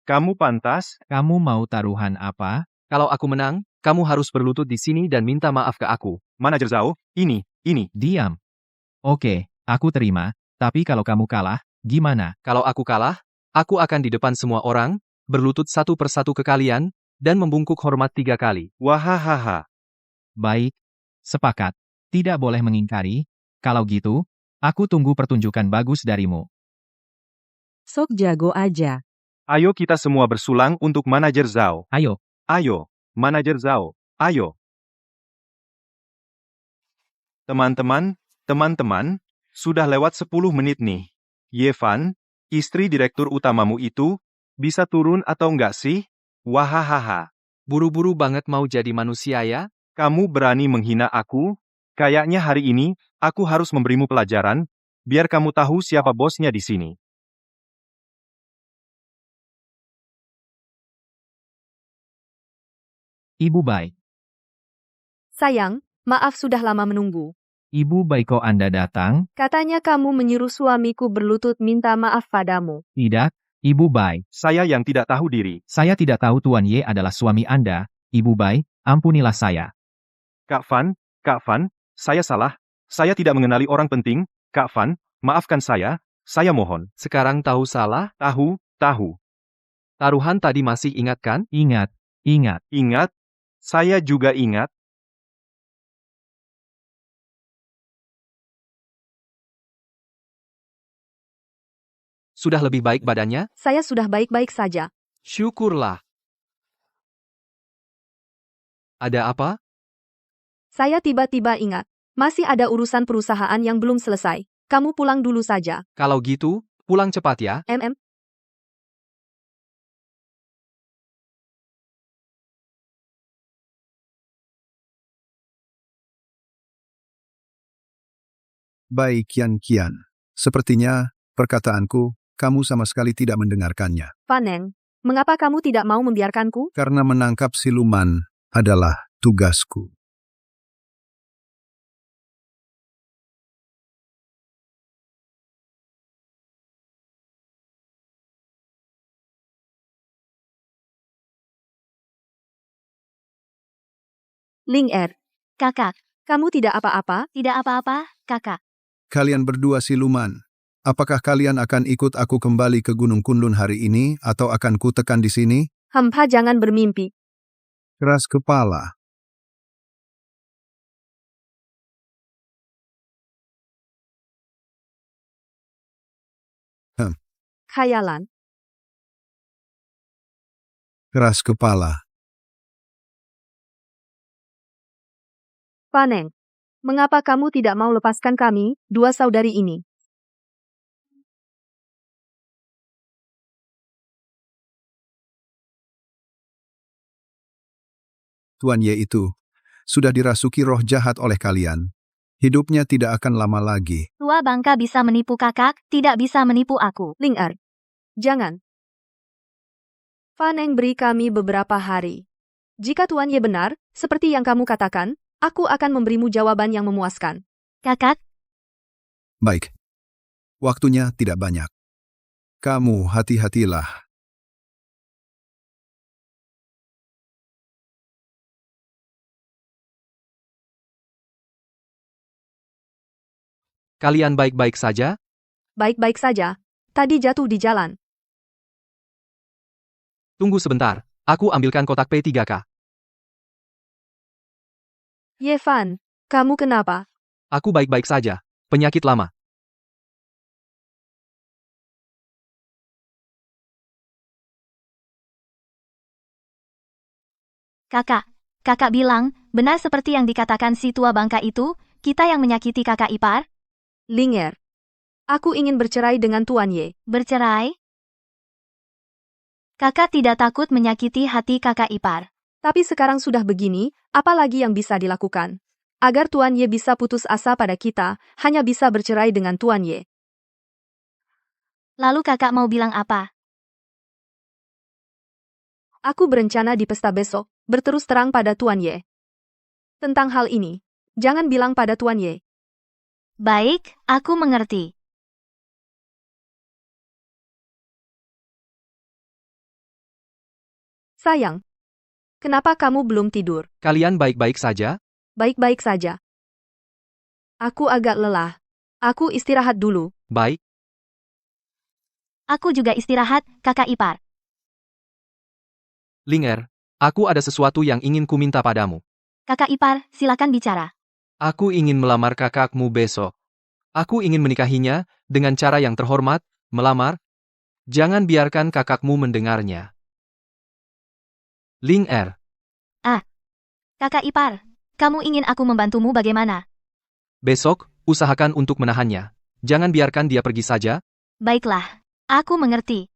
Kamu pantas? Kamu mau taruhan apa? Kalau aku menang, kamu harus berlutut di sini dan minta maaf ke aku. Manajer Zhao, ini. Diam. Oke, aku terima, tapi kalau kamu kalah, gimana? Kalau aku kalah, aku akan di depan semua orang, berlutut satu persatu ke kalian, dan membungkuk hormat 3 kali. Wahahaha. Baik, sepakat. Tidak boleh mengingkari. Kalau gitu, aku tunggu pertunjukan bagus darimu. Sok jago aja. Ayo kita semua bersulang untuk Manajer Zhao. Ayo. Ayo, Manajer Zhao. Ayo. Teman-teman, sudah lewat 10 menit nih. Yevan, istri direktur utamamu itu, bisa turun atau enggak sih? Wahahaha. Buru-buru banget mau jadi manusia ya? Kamu berani menghina aku? Kayaknya hari ini, aku harus memberimu pelajaran, biar kamu tahu siapa bosnya di sini. Ibu Bai. Sayang, maaf sudah lama menunggu. Ibu Bai, kok Anda datang? Katanya kamu menyuruh suamiku berlutut minta maaf padamu. Tidak, Ibu Bai. Saya yang tidak tahu diri. Saya tidak tahu Tuan Ye adalah suami Anda. Ibu Bai, ampunilah saya. Kak Fan, saya salah. Saya tidak mengenali orang penting. Kak Fan, maafkan saya mohon. Sekarang tahu salah? Tahu. Taruhan tadi masih ingat kan? Ingat. Ingat? Saya juga ingat. Sudah lebih baik badannya? Saya sudah baik-baik saja. Syukurlah. Ada apa? Saya tiba-tiba ingat. Masih ada urusan perusahaan yang belum selesai. Kamu pulang dulu saja. Kalau gitu, pulang cepat ya. Baik Kian. Sepertinya, perkataanku, kamu sama sekali tidak mendengarkannya. Faneng, mengapa kamu tidak mau membiarkanku? Karena menangkap siluman adalah tugasku. Ling Er, Kakak, kamu tidak apa-apa? tidak apa-apa, kakak. Kalian berdua siluman. Apakah kalian akan ikut aku kembali ke Gunung Kunlun hari ini atau akan kutekan di sini? Hampa jangan bermimpi. Keras kepala. Khayalan. Keras kepala. Faneng, mengapa kamu tidak mau lepaskan kami, dua saudari ini? Tuan Ye itu sudah dirasuki roh jahat oleh kalian. Hidupnya tidak akan lama lagi. Tua bangka bisa menipu kakak, tidak bisa menipu aku. Ling Er, jangan. Faneng beri kami beberapa hari. Jika Tuan Ye benar, seperti yang kamu katakan, aku akan memberimu jawaban yang memuaskan. Kakak, Baik. Waktunya tidak banyak. Kamu hati-hatilah. Kalian baik-baik saja? Baik-baik saja. Tadi jatuh di jalan. Tunggu sebentar. Aku ambilkan kotak P3K. Ye Fan, kamu kenapa? Aku baik-baik saja. Penyakit lama. kakak bilang, benar seperti yang dikatakan si tua bangka itu, kita yang menyakiti kakak ipar? Ling Er, aku ingin bercerai dengan Tuan Ye. Bercerai? Kakak tidak takut menyakiti hati kakak ipar. Tapi sekarang sudah begini, apa lagi yang bisa dilakukan? Agar Tuan Ye bisa putus asa pada kita, hanya bisa bercerai dengan Tuan Ye. Lalu kakak mau bilang apa? Aku berencana di pesta besok, berterus terang pada Tuan Ye. Tentang hal ini, jangan bilang pada Tuan Ye. Baik, aku mengerti. Sayang, kenapa kamu belum tidur? Kalian baik-baik saja? Baik-baik saja. Aku agak lelah. Aku istirahat dulu. Baik. Aku juga istirahat, kakak ipar. Linger, aku ada sesuatu yang ingin ku minta padamu. Kakak ipar, silakan bicara. Aku ingin melamar kakakmu besok. Aku ingin menikahinya dengan cara yang terhormat, melamar. Jangan biarkan kakakmu mendengarnya. Linger. Kakak ipar, kamu ingin aku membantumu bagaimana? Besok, usahakan untuk menahannya. Jangan biarkan dia pergi saja. Baiklah, aku mengerti.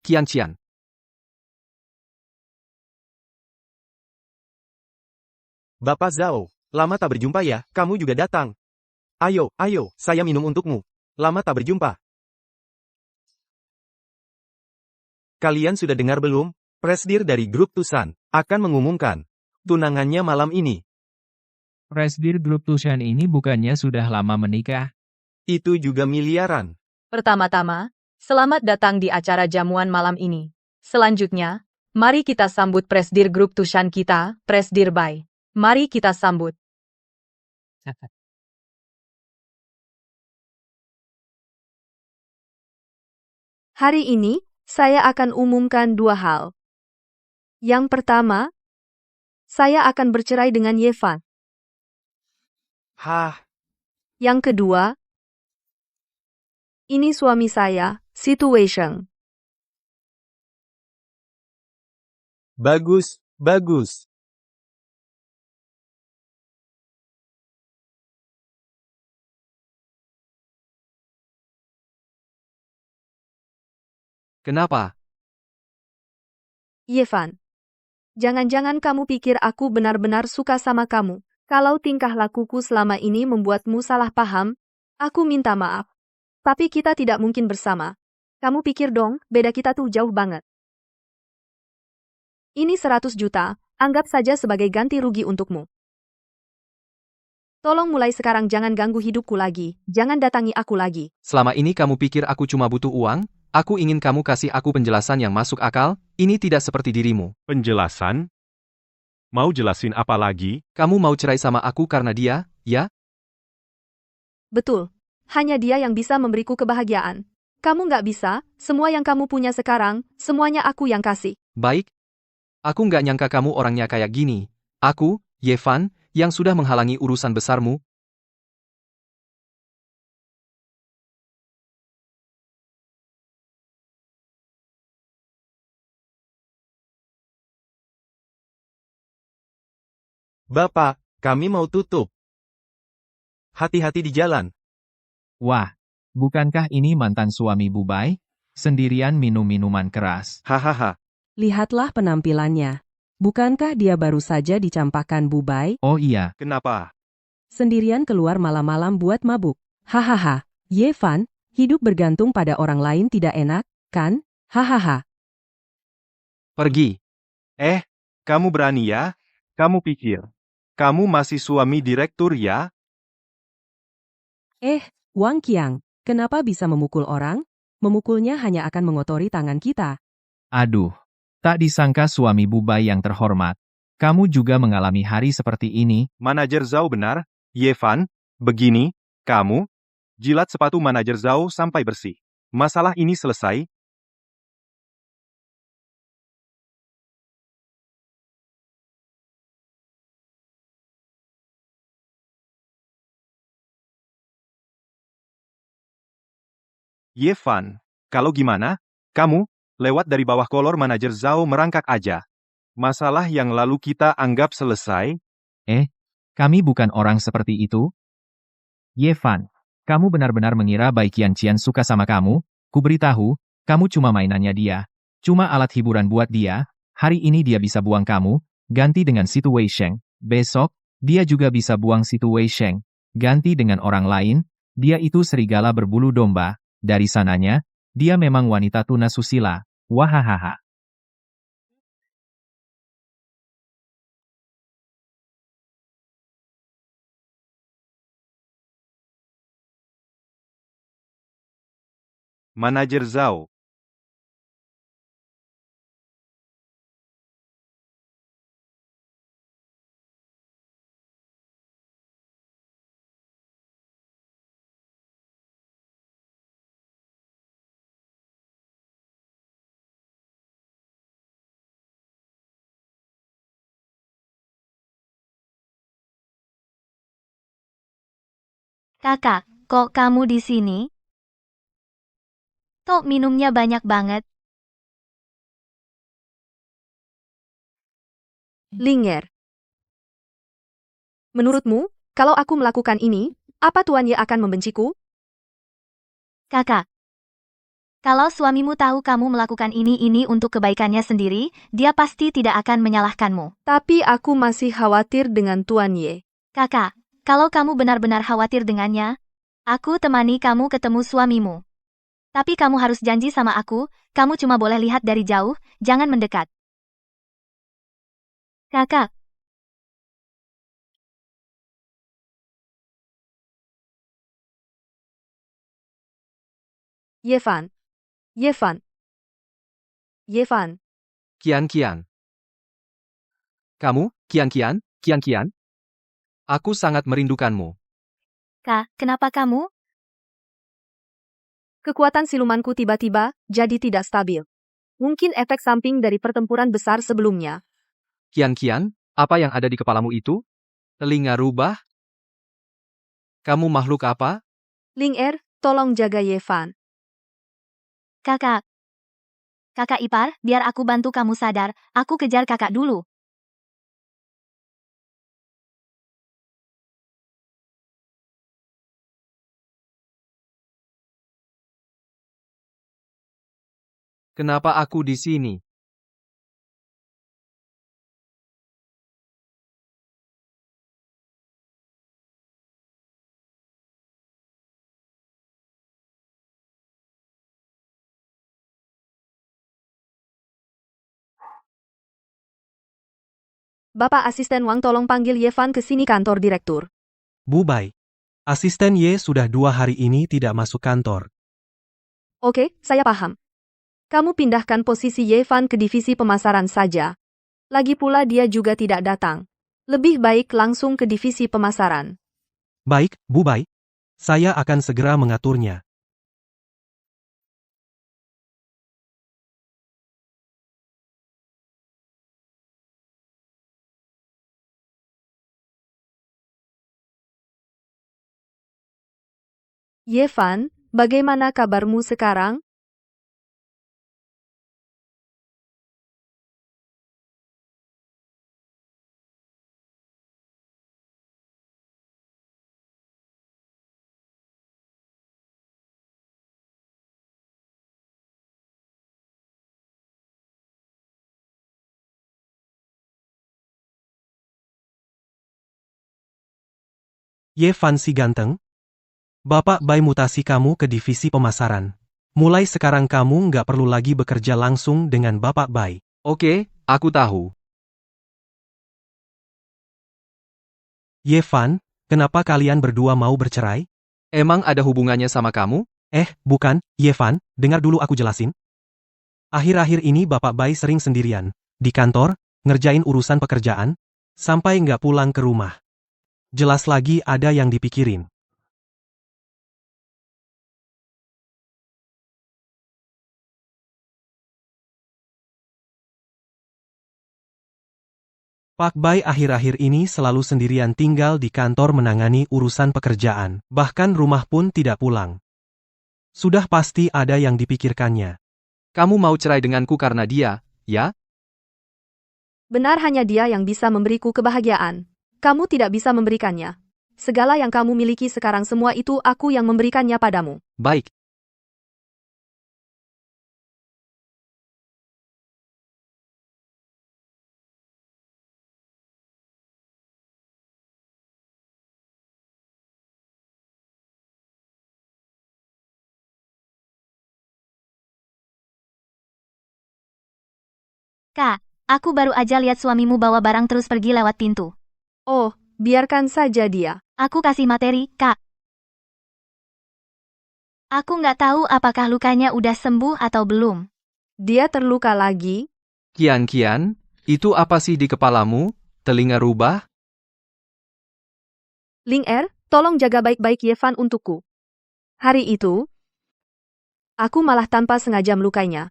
Qianqian. Bapak Zhao, lama tak berjumpa ya, kamu juga datang. Ayo, saya minum untukmu. Lama tak berjumpa. Kalian sudah dengar belum? Presdir dari grup Tusan akan mengumumkan tunangannya malam ini. Presdir grup Tushan ini bukannya sudah lama menikah? Itu juga miliaran. Pertama-tama, selamat datang di acara jamuan malam ini. Selanjutnya, mari kita sambut Presdir grup Tushan kita, Presdir Bai. Mari kita sambut. Hari ini, saya akan umumkan dua hal. Yang pertama, saya akan bercerai dengan Yevan. Hah, Yang kedua, ini suami saya, Situation. bagus. Kenapa? Yevan, jangan-jangan kamu pikir aku benar-benar suka sama kamu. Kalau tingkah lakuku selama ini membuatmu salah paham, aku minta maaf. Tapi kita tidak mungkin bersama. Kamu pikir dong, beda kita tuh jauh banget. Ini 100 juta, anggap saja sebagai ganti rugi untukmu. Tolong mulai sekarang jangan ganggu hidupku lagi, jangan datangi aku lagi. Selama ini kamu pikir aku cuma butuh uang? Aku ingin kamu kasih aku penjelasan yang masuk akal, ini tidak seperti dirimu. Penjelasan? Mau jelasin apa lagi? Kamu mau cerai sama aku karena dia, ya? Betul, hanya dia yang bisa memberiku kebahagiaan. Kamu nggak bisa, semua yang kamu punya sekarang, semuanya aku yang kasih. Baik. Aku nggak nyangka kamu orangnya kayak gini. Aku, Yevan, yang sudah menghalangi urusan besarmu. Bapak, kami mau tutup. Hati-hati di jalan. Wah, bukankah ini mantan suami Bubai? Sendirian minum minuman keras. Hahaha. Lihatlah penampilannya. Bukankah dia baru saja dicampakkan Bubai? Oh iya, Kenapa? Sendirian keluar malam-malam buat mabuk. Hahaha. Yevan, hidup bergantung pada orang lain tidak enak, kan? Hahaha. Pergi. Kamu berani ya? Kamu pikir kamu masih suami direktur ya? Wang Qiang, kenapa bisa memukul orang? Memukulnya hanya akan mengotori tangan kita. aduh. Tak disangka suami Bubai yang terhormat. Kamu juga mengalami hari seperti ini. Manajer Zhao benar, Yevan, begini, kamu, jilat sepatu manajer Zhao sampai bersih. Masalah ini selesai. Yevan, kalau gimana? Kamu, lewat dari bawah kolor manajer Zhao merangkak aja. Masalah yang lalu kita anggap selesai. Kami bukan orang seperti itu. Yevan, kamu benar-benar mengira Bai Qianqian suka sama kamu? Kuberitahu, kamu cuma mainannya dia. Cuma alat hiburan buat dia. Hari ini dia bisa buang kamu, ganti dengan Situ Weisheng. Besok, dia juga bisa buang Situ Weisheng. Ganti dengan orang lain, dia itu serigala berbulu domba. Dari sananya, dia memang wanita tuna susila. Wahahaha. Manajer Zhao. Kakak, kok kamu di sini? Tok minumnya banyak banget. Linger. Menurutmu, kalau aku melakukan ini, apa Tuan Ye akan membenciku? Kakak, kalau suamimu tahu kamu melakukan ini untuk kebaikannya sendiri, dia pasti tidak akan menyalahkanmu. Tapi aku masih khawatir dengan Tuan Ye. Kakak, kalau kamu benar-benar khawatir dengannya, aku temani kamu ketemu suamimu. Tapi kamu harus janji sama aku, kamu cuma boleh lihat dari jauh, jangan mendekat. Kakak, Yevan. Yevan. Yevan. Kian. Kamu, Kian? Aku sangat merindukanmu. Kak, kenapa kamu? Kekuatan silumanku tiba-tiba jadi tidak stabil. Mungkin efek samping dari pertempuran besar sebelumnya. Kian, apa yang ada di kepalamu itu? Telinga rubah? Kamu makhluk apa? Linger, tolong jaga Yevan. Kakak. Kakak ipar, biar aku bantu kamu sadar, aku kejar kakak dulu. Kenapa aku di sini? Bapak Asisten Wang tolong panggil Yevan ke sini kantor direktur. Bu Bai. Asisten Ye sudah 2 hari ini tidak masuk kantor. Oke, saya paham. Kamu pindahkan posisi Yevan ke divisi pemasaran saja. Lagi pula dia juga tidak datang. Lebih baik langsung ke divisi pemasaran. Baik, Bu Bai. Saya akan segera mengaturnya. Yevan, bagaimana kabarmu sekarang? Yevan si ganteng. Bapak Bai mutasi kamu ke divisi pemasaran. Mulai sekarang kamu nggak perlu lagi bekerja langsung dengan Bapak Bai. Oke, aku tahu. Yevan, kenapa kalian berdua mau bercerai? Emang ada hubungannya sama kamu? Bukan, Yevan, dengar dulu aku jelasin. Akhir-akhir ini Bapak Bai sering sendirian. Di kantor, ngerjain urusan pekerjaan, sampai nggak pulang ke rumah. Jelas lagi ada yang dipikirin. Pak Bai akhir-akhir ini selalu sendirian tinggal di kantor menangani urusan pekerjaan. Bahkan rumah pun tidak pulang. Sudah pasti ada yang dipikirkannya. Kamu mau cerai denganku karena dia, ya? Benar hanya dia yang bisa memberiku kebahagiaan. Kamu tidak bisa memberikannya. Segala yang kamu miliki sekarang semua itu aku yang memberikannya padamu. Baik. Kak, aku baru aja lihat suamimu bawa barang terus pergi lewat pintu. Oh, biarkan saja dia. Aku kasih materi, Kak. Aku nggak tahu apakah lukanya udah sembuh atau belum. Dia terluka lagi. Kian, itu apa sih di kepalamu? Telinga rubah? Ling Er, tolong jaga baik-baik Yevan untukku. Hari itu, aku malah tanpa sengaja melukainya.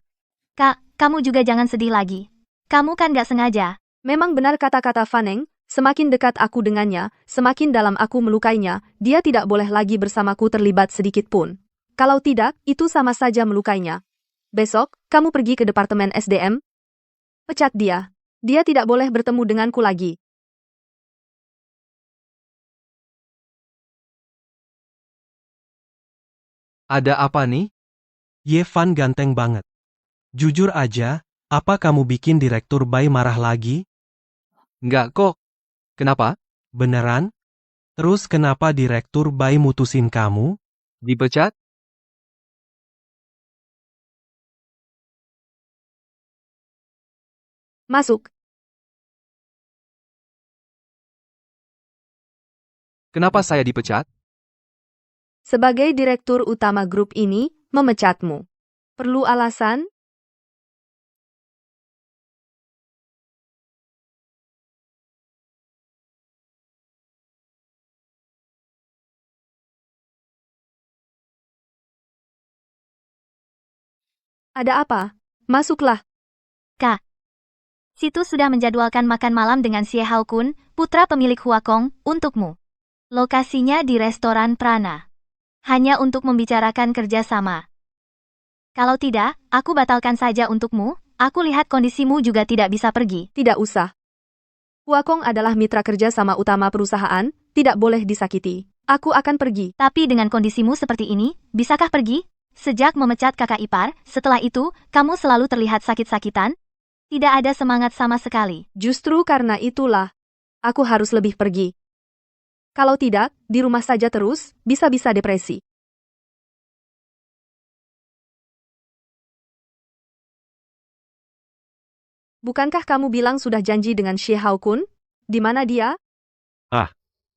Kak, kamu juga jangan sedih lagi. Kamu kan nggak sengaja. Memang benar kata-kata Faneng, semakin dekat aku dengannya, semakin dalam aku melukainya, dia tidak boleh lagi bersamaku terlibat sedikit pun. Kalau tidak, itu sama saja melukainya. Besok, kamu pergi ke Departemen SDM. Pecat dia. Dia tidak boleh bertemu denganku lagi. Ada apa nih? Yevan ganteng banget. Jujur aja, apa kamu bikin Direktur Bai marah lagi? Nggak kok. Kenapa? Beneran? Terus kenapa Direktur Bai mutusin kamu? Dipecat? Masuk. Kenapa saya dipecat? Sebagai direktur utama grup ini, memecatmu. Perlu alasan? Ada apa? Masuklah. Kak, situ sudah menjadwalkan makan malam dengan Xie Hao Kun, putra pemilik Huakong, untukmu. Lokasinya di restoran Prana. Hanya untuk membicarakan kerjasama. Kalau tidak, aku batalkan saja untukmu. Aku lihat kondisimu juga tidak bisa pergi. Tidak usah. Huakong adalah mitra kerja sama utama perusahaan, tidak boleh disakiti. Aku akan pergi. Tapi dengan kondisimu seperti ini, bisakah pergi? Sejak memecat kakak ipar, setelah itu, kamu selalu terlihat sakit-sakitan? Tidak ada semangat sama sekali. Justru karena itulah, aku harus lebih pergi. Kalau tidak, di rumah saja terus, bisa-bisa depresi. Bukankah kamu bilang sudah janji dengan Xie Hao Kun? Di mana dia?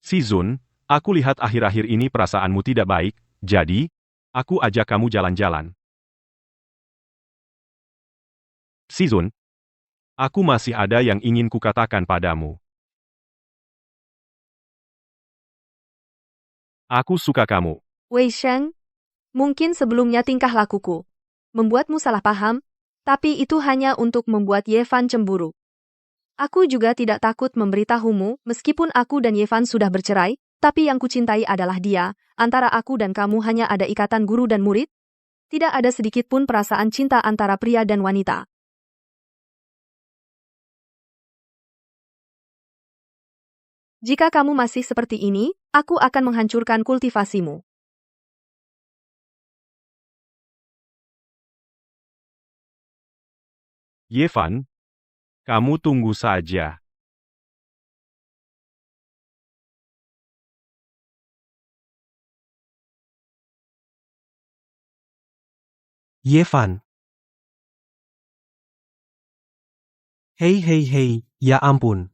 Si Zun, aku lihat akhir-akhir ini perasaanmu tidak baik, jadi, aku ajak kamu jalan-jalan. Si Zun, aku masih ada yang ingin kukatakan padamu. Aku suka kamu. Wei Sheng, mungkin sebelumnya tingkah lakuku membuatmu salah paham, tapi itu hanya untuk membuat Yevan cemburu. Aku juga tidak takut memberitahumu, meskipun aku dan Yevan sudah bercerai, tapi yang kucintai adalah dia. Antara aku dan kamu hanya ada ikatan guru dan murid. Tidak ada sedikit pun perasaan cinta antara pria dan wanita. Jika kamu masih seperti ini, aku akan menghancurkan kultivasimu. Yevan, kamu tunggu saja. Yevan. Hei, ya ampun.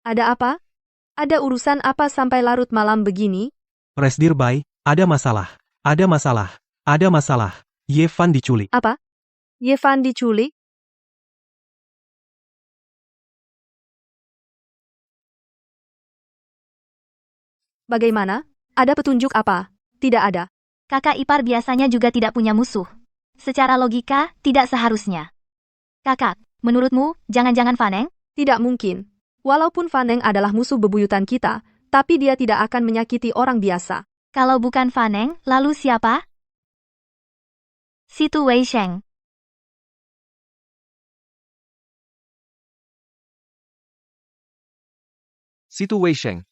Ada apa? Ada urusan apa sampai larut malam begini? Presdir Bai, ada masalah. Ada masalah. Ada masalah. Yevan diculik. Apa? Yevan diculik? Bagaimana? Ada petunjuk apa? Tidak ada. Kakak ipar biasanya juga tidak punya musuh. Secara logika, tidak seharusnya. Kakak, menurutmu, jangan-jangan Faneng? Tidak mungkin. Walaupun Faneng adalah musuh bebuyutan kita, tapi dia tidak akan menyakiti orang biasa. Kalau bukan Faneng, lalu siapa? Situ Wei Sheng. Situ Wei Sheng.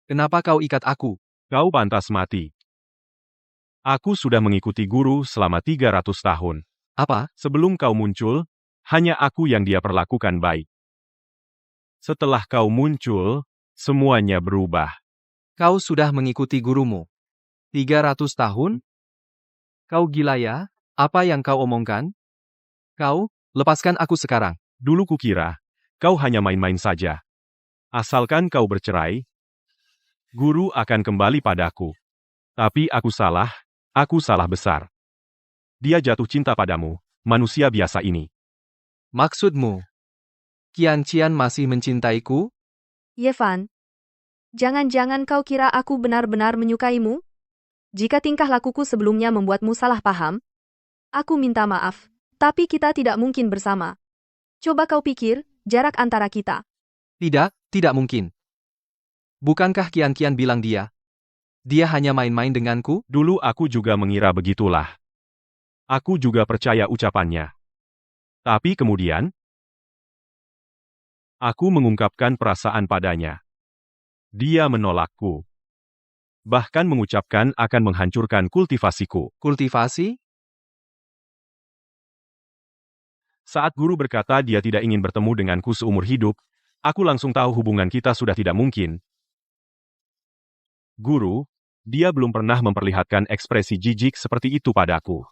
Kenapa kau ikat aku? Kau pantas mati. Aku sudah mengikuti guru selama 300 tahun. Apa? Sebelum kau muncul, hanya aku yang dia perlakukan baik. Setelah kau muncul, semuanya berubah. Kau sudah mengikuti gurumu. 300 tahun? Kau gila ya? Apa yang kau omongkan? Kau, lepaskan aku sekarang. Dulu kukira, kau hanya main-main saja. Asalkan kau bercerai, guru akan kembali padaku. Tapi aku salah besar. Dia jatuh cinta padamu, manusia biasa ini. Maksudmu, Qianqian masih mencintaiku? Yevan, jangan-jangan kau kira aku benar-benar menyukaimu? Jika tingkah lakuku sebelumnya membuatmu salah paham, aku minta maaf, tapi kita tidak mungkin bersama. Coba kau pikir, jarak antara kita. Tidak mungkin. Bukankah Qianqian bilang dia hanya main-main denganku? Dulu aku juga mengira begitulah. Aku juga percaya ucapannya. Tapi kemudian, aku mengungkapkan perasaan padanya. Dia menolakku. Bahkan mengucapkan akan menghancurkan kultivasiku. Kultivasi? Saat guru berkata dia tidak ingin bertemu denganku seumur hidup, aku langsung tahu hubungan kita sudah tidak mungkin. Guru, dia belum pernah memperlihatkan ekspresi jijik seperti itu padaku.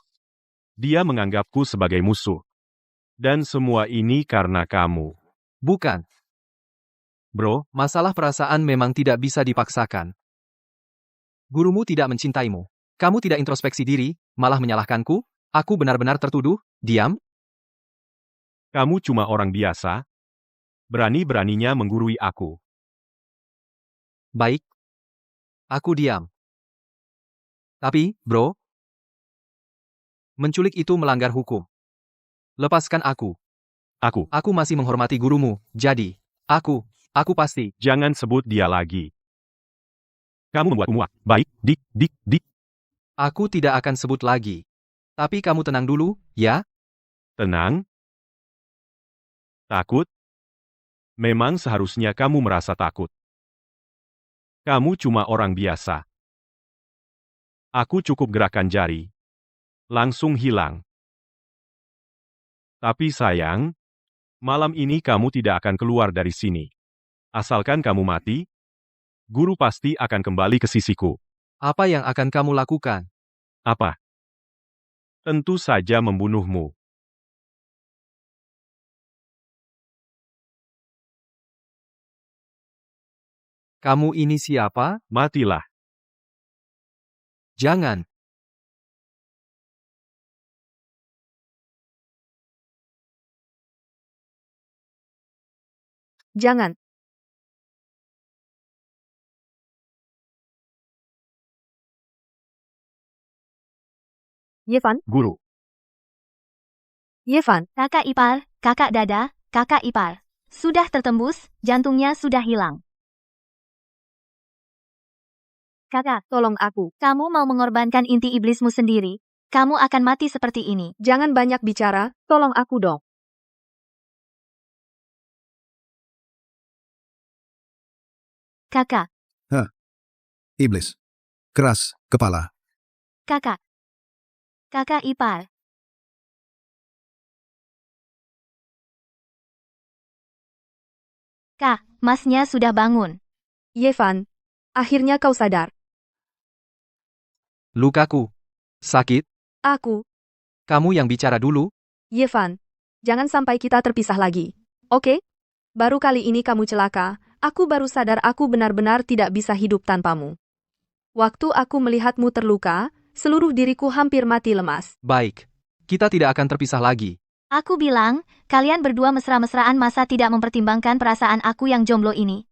Dia menganggapku sebagai musuh. Dan semua ini karena kamu. Bukan. Bro, masalah perasaan memang tidak bisa dipaksakan. Gurumu tidak mencintaimu. Kamu tidak introspeksi diri, malah menyalahkanku. Aku benar-benar tertuduh. Diam. Kamu cuma orang biasa. Berani-beraninya menggurui aku. Baik. Aku diam. Tapi, bro, menculik itu melanggar hukum. Lepaskan aku. Aku masih menghormati gurumu, jadi, aku pasti. Jangan sebut dia lagi. Kamu membuatku muak. Baik, dik. Aku tidak akan sebut lagi. Tapi kamu tenang dulu, ya? Tenang? Takut? Memang seharusnya kamu merasa takut. Kamu cuma orang biasa. Aku cukup gerakan jari. Langsung hilang. Tapi sayang, malam ini kamu tidak akan keluar dari sini. Asalkan kamu mati, guru pasti akan kembali ke sisiku. Apa yang akan kamu lakukan? Apa? Tentu saja membunuhmu. Kamu ini siapa? Matilah. Jangan. Jangan. Yevan, Guru. Yevan, Kakak ipar, kakak dada, kakak ipar. Sudah tertembus, jantungnya sudah hilang. Kakak, tolong aku. kamu mau mengorbankan inti iblismu sendiri. Kamu akan mati seperti ini. Jangan banyak bicara, tolong aku dong. Kakak, Iblis. Keras kepala. kakak. Kakak ipar. Kak, masnya sudah bangun. Yevan, akhirnya kau sadar. Lukaku. Sakit? Aku, Kamu yang bicara dulu? Yevan, jangan sampai kita terpisah lagi. Oke? Baru kali ini kamu celaka, aku baru sadar aku benar-benar tidak bisa hidup tanpamu. Waktu aku melihatmu terluka, seluruh diriku hampir mati lemas. Baik. Kita tidak akan terpisah lagi. Aku bilang, kalian berdua mesra-mesraan masa tidak mempertimbangkan perasaan aku yang jomblo ini.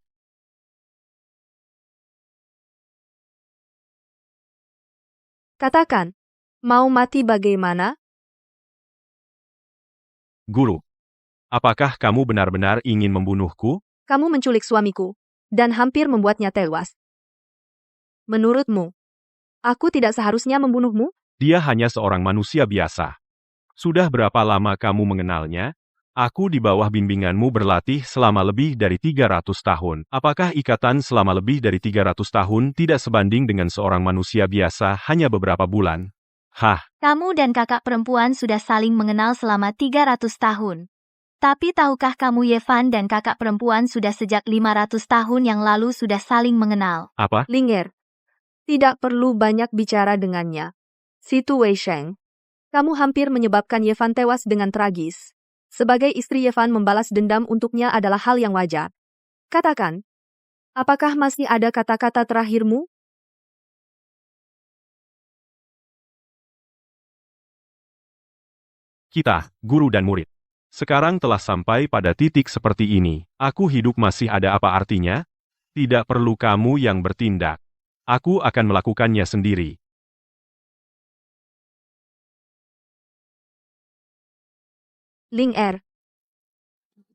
Katakan, mau mati bagaimana? Guru. Apakah kamu benar-benar ingin membunuhku? Kamu menculik suamiku, dan hampir membuatnya tewas. Menurutmu, aku tidak seharusnya membunuhmu? Dia hanya seorang manusia biasa. Sudah berapa lama kamu mengenalnya? Aku di bawah bimbinganmu berlatih selama lebih dari 300 tahun. Apakah ikatan selama lebih dari 300 tahun tidak sebanding dengan seorang manusia biasa hanya beberapa bulan? Hah, Kamu dan kakak perempuan sudah saling mengenal selama 300 tahun. Tapi tahukah kamu Yevan dan kakak perempuan sudah sejak 500 tahun yang lalu sudah saling mengenal? apa? Linger, tidak perlu banyak bicara dengannya. Si Tu Wei Sheng, Kamu hampir menyebabkan Yevan tewas dengan tragis. Sebagai istri Yevan membalas dendam untuknya adalah hal yang wajar. Katakan, apakah masih ada kata-kata terakhirmu? Kita, guru dan murid. Sekarang telah sampai pada titik seperti ini. Aku hidup masih ada apa artinya? Tidak perlu kamu yang bertindak. Aku akan melakukannya sendiri. Ling Er.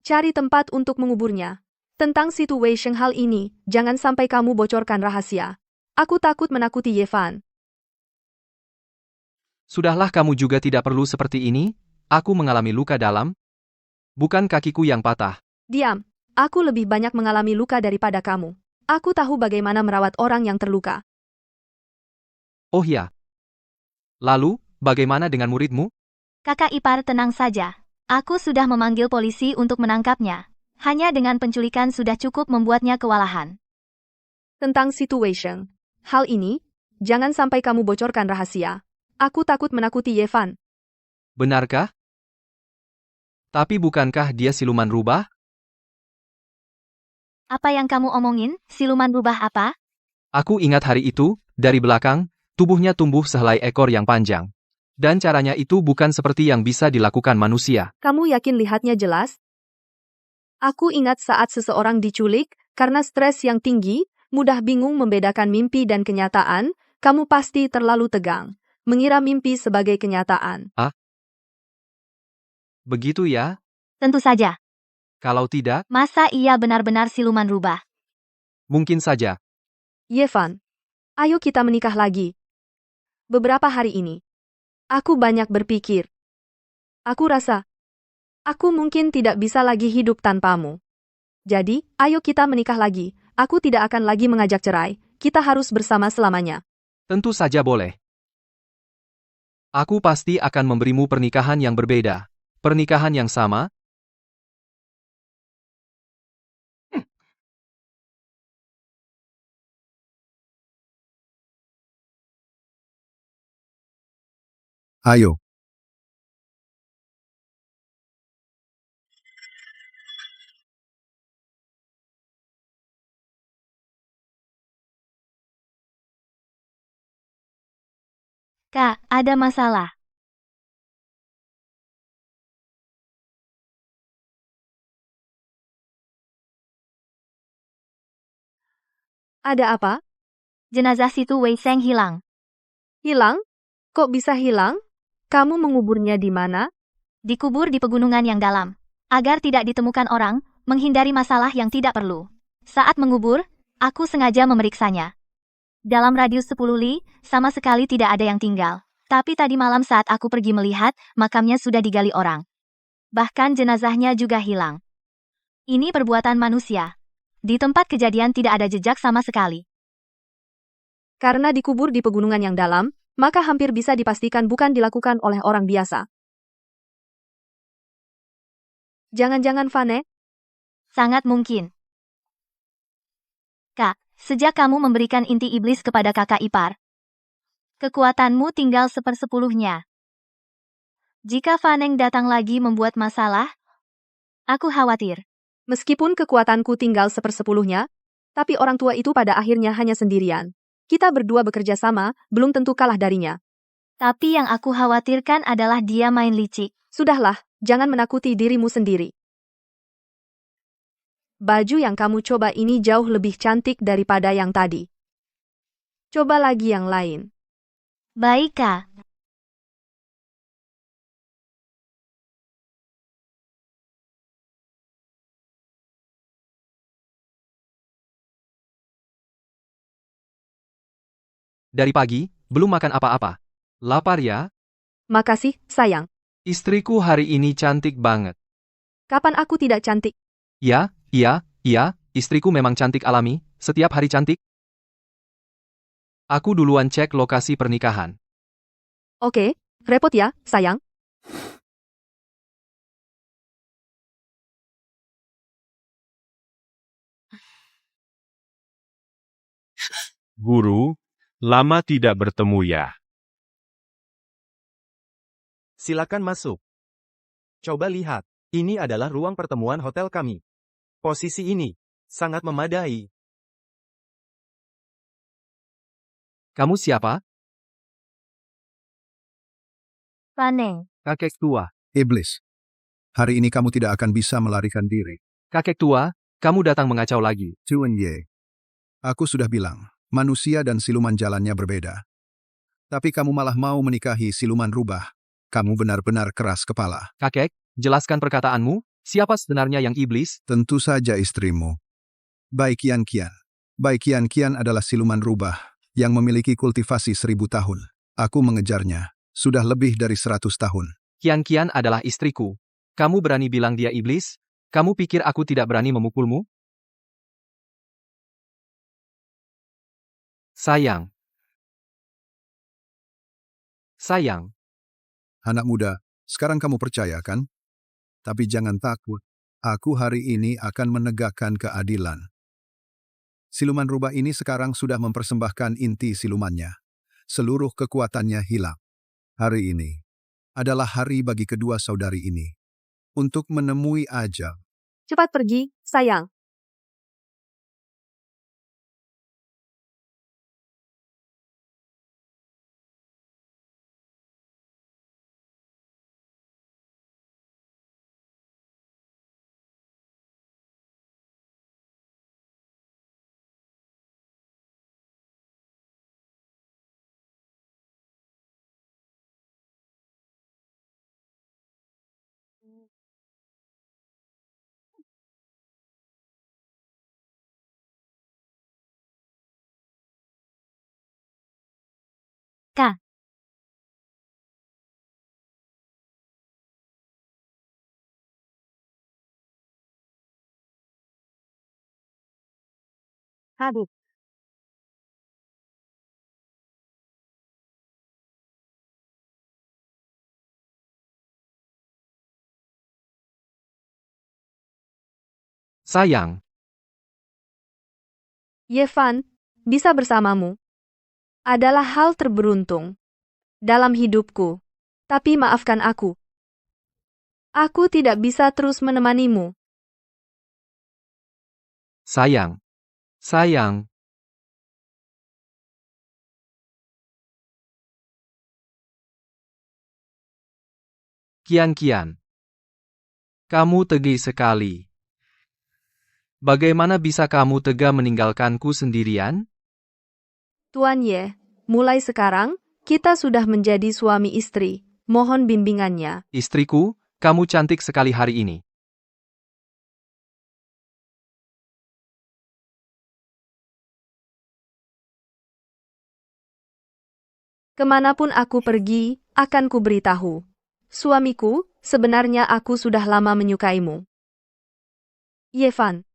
Cari tempat untuk menguburnya. Tentang situasi hal ini, jangan sampai kamu bocorkan rahasia. Aku takut menakuti Yevan. Sudahlah, kamu juga tidak perlu seperti ini. Aku mengalami luka dalam. Bukan kakiku yang patah. Diam. Aku lebih banyak mengalami luka daripada kamu. Aku tahu bagaimana merawat orang yang terluka. Oh ya. Lalu, bagaimana dengan muridmu? Kakak ipar, tenang saja. Aku sudah memanggil polisi untuk menangkapnya. Hanya dengan penculikan sudah cukup membuatnya kewalahan. Tentang situasi hal ini, jangan sampai kamu bocorkan rahasia. Aku takut menakuti Yevan. Benarkah? Tapi bukankah dia siluman rubah? Apa yang kamu omongin? Siluman rubah apa? Aku ingat hari itu, dari belakang, tubuhnya tumbuh sehelai ekor yang panjang. Dan caranya itu bukan seperti yang bisa dilakukan manusia. Kamu yakin lihatnya jelas? Aku ingat saat seseorang diculik, karena stres yang tinggi, mudah bingung membedakan mimpi dan kenyataan, kamu pasti terlalu tegang, mengira mimpi sebagai kenyataan. Begitu ya? Tentu saja. Kalau tidak, Masa ia benar-benar siluman rubah? mungkin saja. Yevan, ayo kita menikah lagi. Beberapa hari ini, aku banyak berpikir. Aku rasa, aku mungkin tidak bisa lagi hidup tanpamu. Jadi, ayo kita menikah lagi. Aku tidak akan lagi mengajak cerai. Kita harus bersama selamanya. Tentu saja boleh. Aku pasti akan memberimu pernikahan yang berbeda. Pernikahan yang sama. Ayo. Kak, ada masalah. Ada apa? Jenazah Situ Wei Seng hilang. Hilang? Kok bisa hilang? Kamu menguburnya di mana? Dikubur di pegunungan yang dalam. Agar tidak ditemukan orang, menghindari masalah yang tidak perlu. Saat mengubur, aku sengaja memeriksanya. Dalam radius 10 li, sama sekali tidak ada yang tinggal. Tapi tadi malam saat aku pergi melihat, makamnya sudah digali orang. Bahkan jenazahnya juga hilang. Ini perbuatan manusia. Di tempat kejadian tidak ada jejak sama sekali. Karena dikubur di pegunungan yang dalam, maka hampir bisa dipastikan bukan dilakukan oleh orang biasa. Jangan-jangan Vane? Sangat mungkin. Kak, sejak kamu memberikan inti iblis kepada kakak ipar, kekuatanmu tinggal 1/10-nya. Jika Vaneng datang lagi membuat masalah, aku khawatir. Meskipun kekuatanku tinggal 1/10-nya, tapi orang tua itu pada akhirnya hanya sendirian. Kita berdua bekerja sama, belum tentu kalah darinya. Tapi yang aku khawatirkan adalah dia main licik. Sudahlah, jangan menakuti dirimu sendiri. Baju yang kamu coba ini jauh lebih cantik daripada yang tadi. Coba lagi yang lain. Baik, Kak. Dari pagi, belum makan apa-apa. Lapar ya? Makasih, sayang. Istriku hari ini cantik banget. Kapan aku tidak cantik? Ya, iya, istriku memang cantik alami, setiap hari cantik. Aku duluan cek lokasi pernikahan. Oke, repot ya, sayang. Guru, lama tidak bertemu ya. Silakan masuk. Coba lihat, ini adalah ruang pertemuan hotel kami. Posisi ini sangat memadai. Kamu siapa? Paneng. Kakek tua. Iblis. Hari ini kamu tidak akan bisa melarikan diri. Kakek tua, kamu datang mengacau lagi. Tuan Ye. Aku sudah bilang, manusia dan siluman jalannya berbeda. Tapi kamu malah mau menikahi siluman rubah. Kamu benar-benar keras kepala. Kakek, jelaskan perkataanmu, siapa sebenarnya yang iblis? Tentu saja istrimu. Bai Qian. Bai Qian adalah siluman rubah yang memiliki kultivasi 1000 tahun. Aku mengejarnya. Sudah lebih dari 100 tahun. Kian adalah istriku. Kamu berani bilang dia iblis? Kamu pikir aku tidak berani memukulmu? Sayang. Anak muda, sekarang kamu percaya kan? Tapi jangan takut. Aku hari ini akan menegakkan keadilan. Siluman rubah ini sekarang sudah mempersembahkan inti silumannya. Seluruh kekuatannya hilang. Hari ini adalah hari bagi kedua saudari ini untuk menemui ajal. Cepat pergi, sayang. Kak. Habis. Sayang. Yevan, bisa bersamamu adalah hal terberuntung dalam hidupku. Tapi maafkan aku. Aku tidak bisa terus menemanimu. Sayang. Kian. Kamu tega sekali. Bagaimana bisa kamu tega meninggalkanku sendirian? Tuan Ye, mulai sekarang, kita sudah menjadi suami istri. Mohon bimbingannya. Istriku, kamu cantik sekali hari ini. Kemanapun aku pergi, akan kuberitahu. Suamiku, sebenarnya aku sudah lama menyukaimu. Yevan.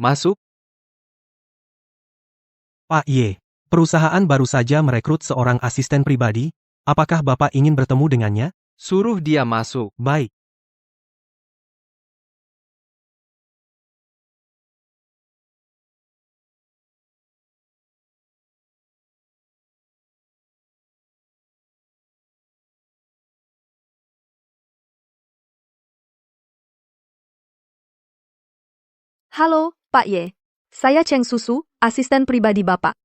Masuk. Pak Ye, perusahaan baru saja merekrut seorang asisten pribadi. Apakah Bapak ingin bertemu dengannya? Suruh dia masuk. Baik. Halo, Pak Ye. Saya Cheng Susu, asisten pribadi Bapak.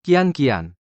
Kian.